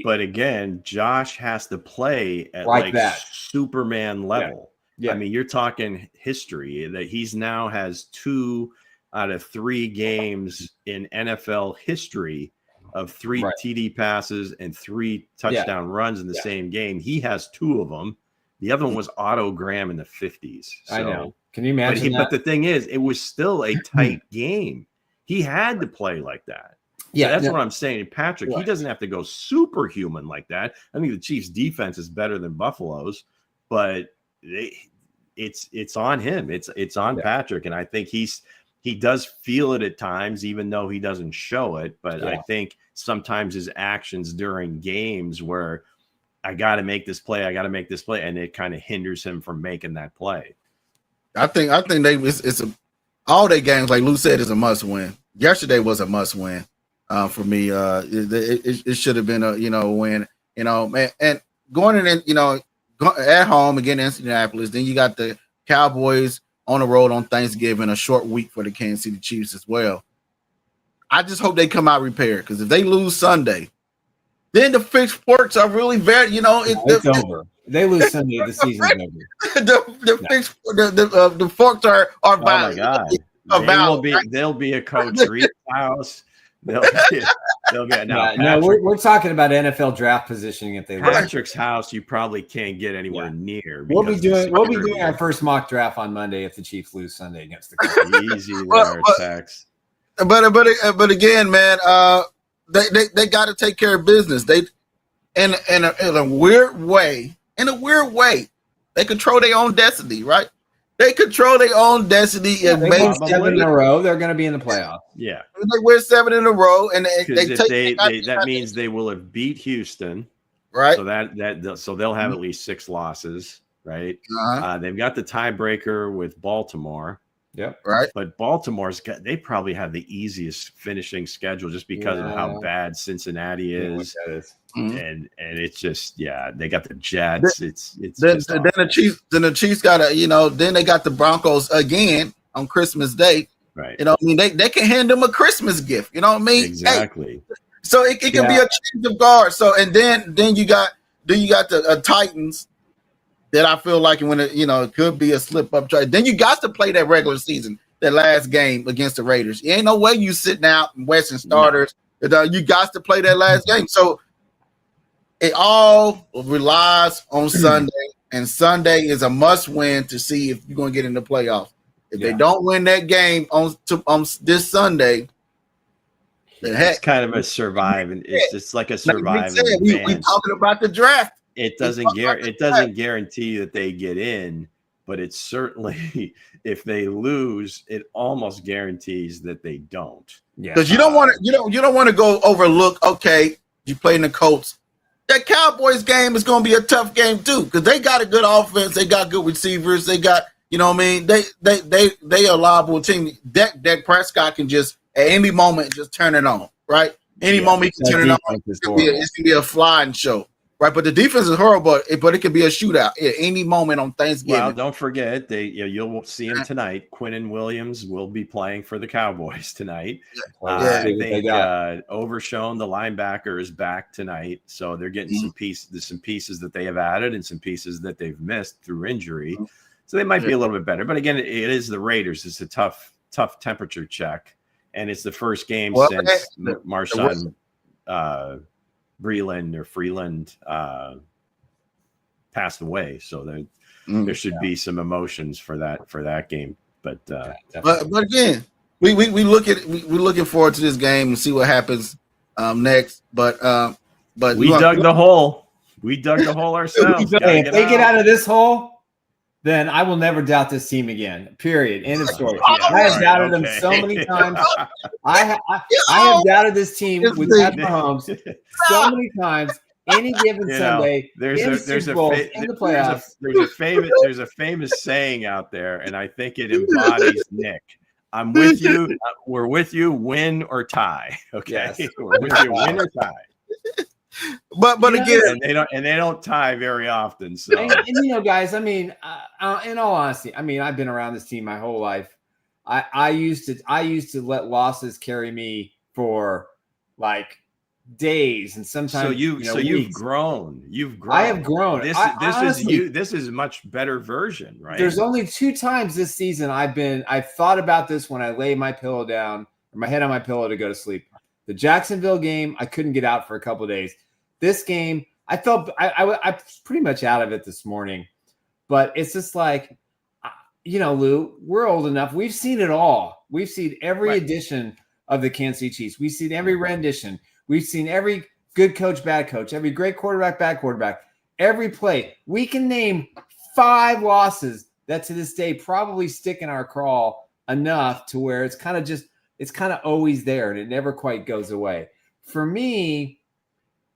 But again, Josh has to play at like that Superman level. Yeah. I mean, you're talking history that he's now has 2 out of 3 games in NFL history of 3 TD passes and 3 touchdown runs in the same game. He has 2 of them. The other one was Otto Graham in the 50s. So, I know. Can you imagine but the thing is, it was still a tight game. He had to play like that. Yeah, so that's what I'm saying. Patrick, he doesn't have to go superhuman like that. I think the Chiefs' defense is better than Buffalo's, but it's on him. It's on Patrick, and I think he does feel it at times, even though he doesn't show it. But I think sometimes his actions during games where I got to make this play, and it kind of hinders him from making that play. I think it's all their games, like Lou said, is a must win. Yesterday was a must win for me. It should have been a win. Man, and going in at home against Indianapolis, then you got the Cowboys on the road on Thanksgiving, a short week for the Kansas City Chiefs as well. I just hope they come out repaired, because if they lose Sunday, then the fixed forks are really very, it's over. They lose Sunday, the season's over. The forks are violent. Oh my God. They'll be a Coach Reed's house. They'll get no. We're talking about NFL draft positioning. If they Patrick's house, you probably can't get anywhere near. We'll be doing our first mock draft on Monday if the Chiefs lose Sunday against the Colts. Easy there, Tex. But again, man, they got to take care of business. They in a weird way, they control their own destiny, right? They control their own destiny, and they win 7 in a row. They're going to be in the playoffs. Yeah, they win 7 in a row, and that means they will have beat Houston, right? So they'll have at least 6 losses, right? They've got the tiebreaker with Baltimore. Yep. Right. But they probably have the easiest finishing schedule just because of how bad Cincinnati is. And it's just, they got the Jets. Then the Chiefs got then they got the Broncos again on Christmas Day. Right. They can hand them a Christmas gift. You know what I mean? Exactly. Hey, so it can be a change of guard. So and then you got the Titans. That I feel like when it could be a slip up trade. Then you got to play that regular season, that last game against the Raiders. Ain't no way you sitting out and Western starters. No. You got to play that last game. So it all relies on Sunday, and Sunday is a must win to see if you're going to get in the playoffs. If they don't win that game on this Sunday, it's kind of a surviving. It's just like a surviving. Like we talking about the draft. It doesn't guarantee that they get in, but it's certainly, if they lose, it almost guarantees that they don't. Yeah, because you don't want to go overlook. Okay, you play in the Colts. That Cowboys game is going to be a tough game too, because they got a good offense, they got good receivers, they got they a liable team. Dak Prescott can just at any moment just turn it on, right? Any moment he can turn it on. It's gonna be a flying show. Right, but the defense is horrible, but it could be a shootout at any moment on Thanksgiving. Well, don't forget you'll see him tonight. Quinnen Williams will be playing for the Cowboys tonight. I think Overshown, the linebacker, is back tonight, so they're getting some pieces that they have added and some pieces that they've missed through injury. So they might be a little bit better. But again, it is the Raiders. It's a tough temperature check, and it's the first game since Marshawn Freeland passed away, so there should be some emotions for that game. But again, we're looking forward to this game and see what happens next. But we dug the hole. We dug the hole ourselves. Hey, if they get out of this hole, then I will never doubt this team again. Period. End of story. I have doubted them so many times. I have doubted this team with Patrick Mahomes so many times. Any given Sunday, there's a famous saying out there, and I think it embodies Nick. I'm with you. We're with you, win or tie. Okay, yes. We're with you, win or tie. But again, and they don't tie very often. So and guys, I mean, in all honesty, I mean, I've been around this team my whole life. I used to let losses carry me for like days and sometimes. So you've grown. I have grown. This is a much better version, right? There's only 2 times this season I've thought about this when I lay my pillow down or my head on my pillow to go to sleep. The Jacksonville game, I couldn't get out for a couple of days. This game, I felt I pretty much out of it this morning, but it's just like, Lou, we're old enough. We've seen it all. We've seen every edition of the Kansas City Chiefs. We've seen every rendition. We've seen every good coach, bad coach, every great quarterback, bad quarterback, every play. We can name 5 losses that to this day probably stick in our craw enough to where it's kind of always there and it never quite goes away. For me,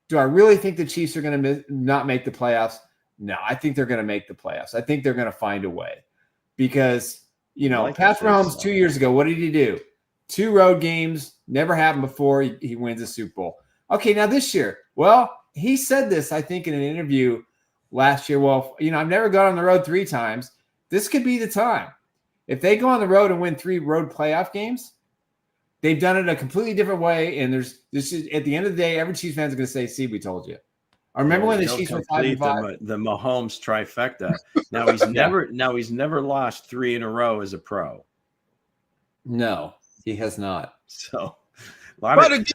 do I really think the Chiefs are going to not make the playoffs? No, I think they're going to make the playoffs. I think they're going to find a way because, Patrick Mahomes 2 years ago, what did he do? 2 road games, never happened before. He wins a Super Bowl. Okay, now this year, well, he said this, I think, in an interview last year. Well, I've never gone on the road 3 times. This could be the time. If they go on the road and win 3 road playoff games, they've done it a completely different way, and at the end of the day, every Chiefs fan is going to say, "See, we told you." I remember when the Chiefs were 5-5. The Mahomes trifecta. Now he's never lost 3 in a row as a pro. No, he has not. So a lot of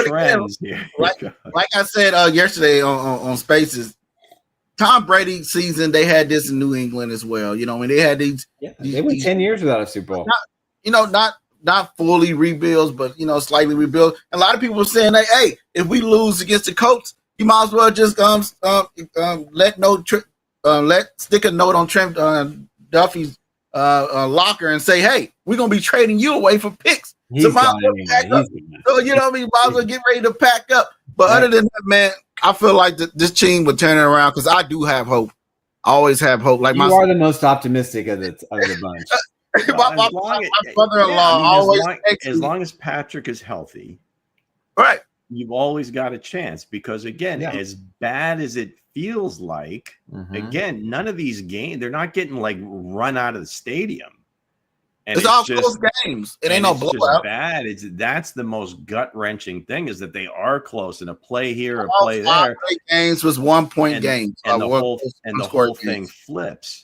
trends here. Like I said yesterday on Spaces, Tom Brady season, they had this in New England as well. When they had these, they went 10 years without a Super Bowl. Not fully rebuilds, but slightly rebuild. A lot of people were saying that, hey, if we lose against the Colts, you might as well just stick a note on Trent Duffy's locker and say, hey, we're gonna be trading you away for picks. So might as well pack up. So might as well get ready to pack up. But other than that, man, I feel like this team would turn it around because I do have hope. I always have hope. Like you are the most optimistic of the bunch. My brother-in-law always as long as Patrick is healthy, right? You've always got a chance because again, as bad as it feels like, again, none of these games they're not getting like run out of the stadium. And it's all close games. It ain't no blowout. Bad. That's the most gut-wrenching thing is that they are close and a play here, a play there. Games was 1-point games, and the whole thing flips.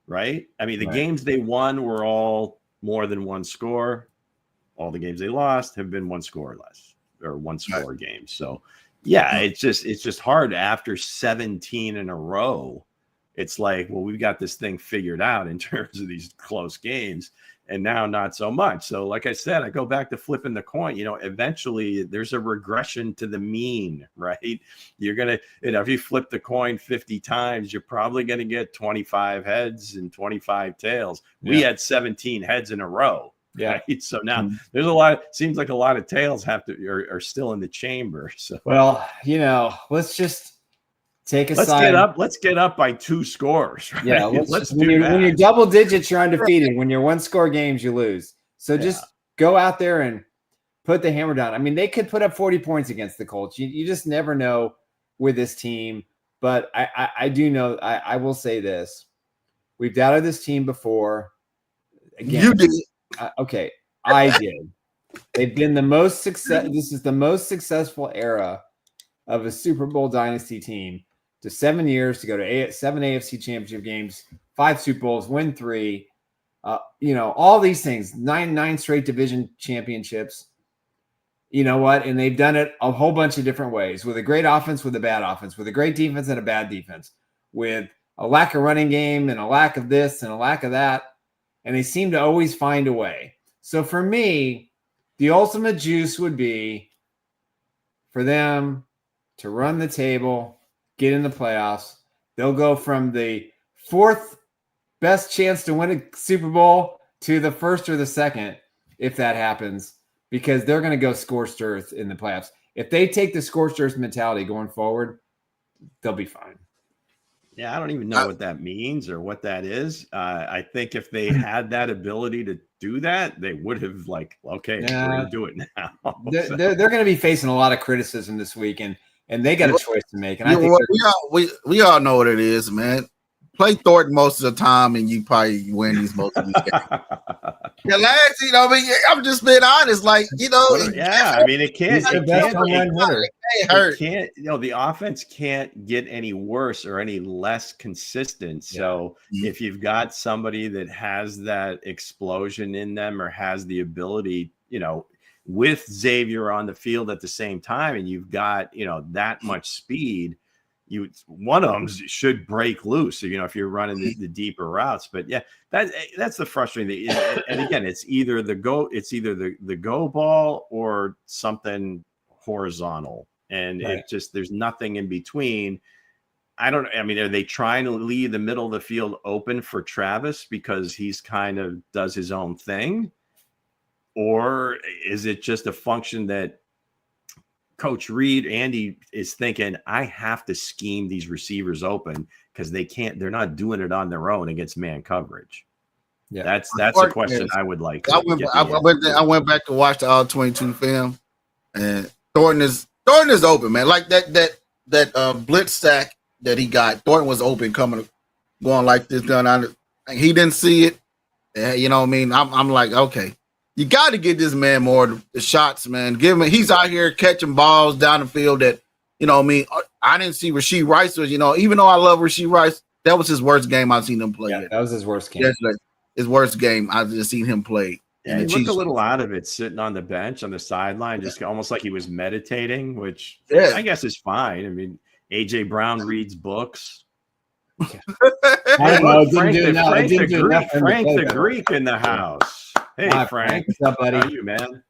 Right? I mean, the games they won were all more than 1 score. All the games they lost have been 1 score or less, or 1 score games. So, it's just hard after 17 in a row. It's like, well, we've got this thing figured out in terms of these close games, and now not so much. So, like I said, I go back to flipping the coin. Eventually there's a regression to the mean, right? You're gonna, if you flip the coin 50 times, you're probably gonna get 25 heads and 25 tails. We had 17 heads in a row. Yeah. Right? So now there's seems like a lot of tails are still in the chamber. So let's just take a let's side. Let's get up by 2 scores. Right? Yeah, when you're double digits, you're undefeated. When you're 1-score games, you lose. So just go out there and put the hammer down. I mean, they could put up 40 points against the Colts. You just never know with this team. But I do know, I will say this. We've doubted this team before. Again, You did. Okay, I did. They've been the most success. This is the most successful era of a Super Bowl dynasty team to 7 years, to go to 7 AFC championship games, 5 Super Bowls, win 3. All these things, nine straight division championships. You know what? And they've done it a whole bunch of different ways, with a great offense, with a bad offense, with a great defense and a bad defense, with a lack of running game and a lack of this and a lack of that. And they seem to always find a way. So for me, the ultimate juice would be for them to run the table, get in the playoffs. They'll go from the 4th best chance to win a Super Bowl to the 1st or the 2nd, if that happens, because they're going to go scorched earth in the playoffs. If they take the scorched earth mentality going forward, they'll be fine. Yeah, I don't even know what that means or what that is. I think if they had that ability to do that, they would have we're going to do it now. They're going to be facing a lot of criticism this week, and they got a choice to make. And I think we all know what it is, man. Play Thornton most of the time, and you probably win these most of these games. I'm just being honest. It can't. Hurt. The offense can't get any worse or any less consistent. So if you've got somebody that has that explosion in them or has the ability, with Xavier on the field at the same time, and you've got, that much speed, one of them should break loose. If you're running the deeper routes, but that's the frustrating thing. And again, it's either the go ball or something horizontal, and there's nothing in between. Are they trying to leave the middle of the field open for Travis because he's kind of does his own thing, or is it just a function that Coach Andy is thinking, I have to scheme these receivers open because they're not doing it on their own against man coverage. Yeah, that's a question I would like to I went back to watch the all 22 film, and Thornton is open, man. Like that blitz sack that he got, Thornton was open, going like this, going on. He didn't see it. You know what I mean? I'm like, okay. You got to give this man more the shots, man. He's out here catching balls down the field that, I didn't see Rashee Rice was, even though I love Rashee Rice, that was his worst game I've seen him play. Yeah, that was his worst game. His worst game I've just seen him play. Yeah, he looked a little out of it, sitting on the bench on the sideline, just almost like he was meditating, which I guess is fine. AJ Brown reads books. I don't know. Frank the Greek in the house. Hey, Frank. What's up, buddy? How are you, man?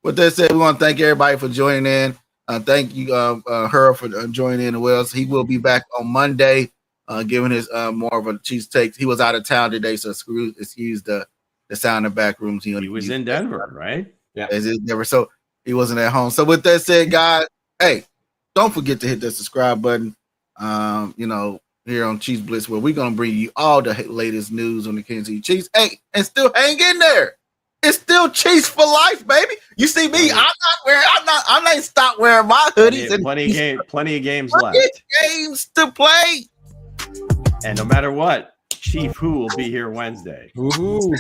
With that said, we want to thank everybody for joining in. Thank you, her, for joining in as well. So he will be back on Monday, giving his more of a Chiefs take. He was out of town today, so excuse the sound in the back rooms. He was in Denver, right? Yeah. So he wasn't at home. So with that said, guys, hey, don't forget to hit the subscribe button. Here on Chiefs Blitz, where we're going to bring you all the latest news on the Kansas City Chiefs. Hey, and still hang in there. It's still Chiefs for life, baby. You see me, I'm not stopped wearing my hoodies. Plenty of games left. Games to play. And no matter what, Chief Who will be here Wednesday. Ooh.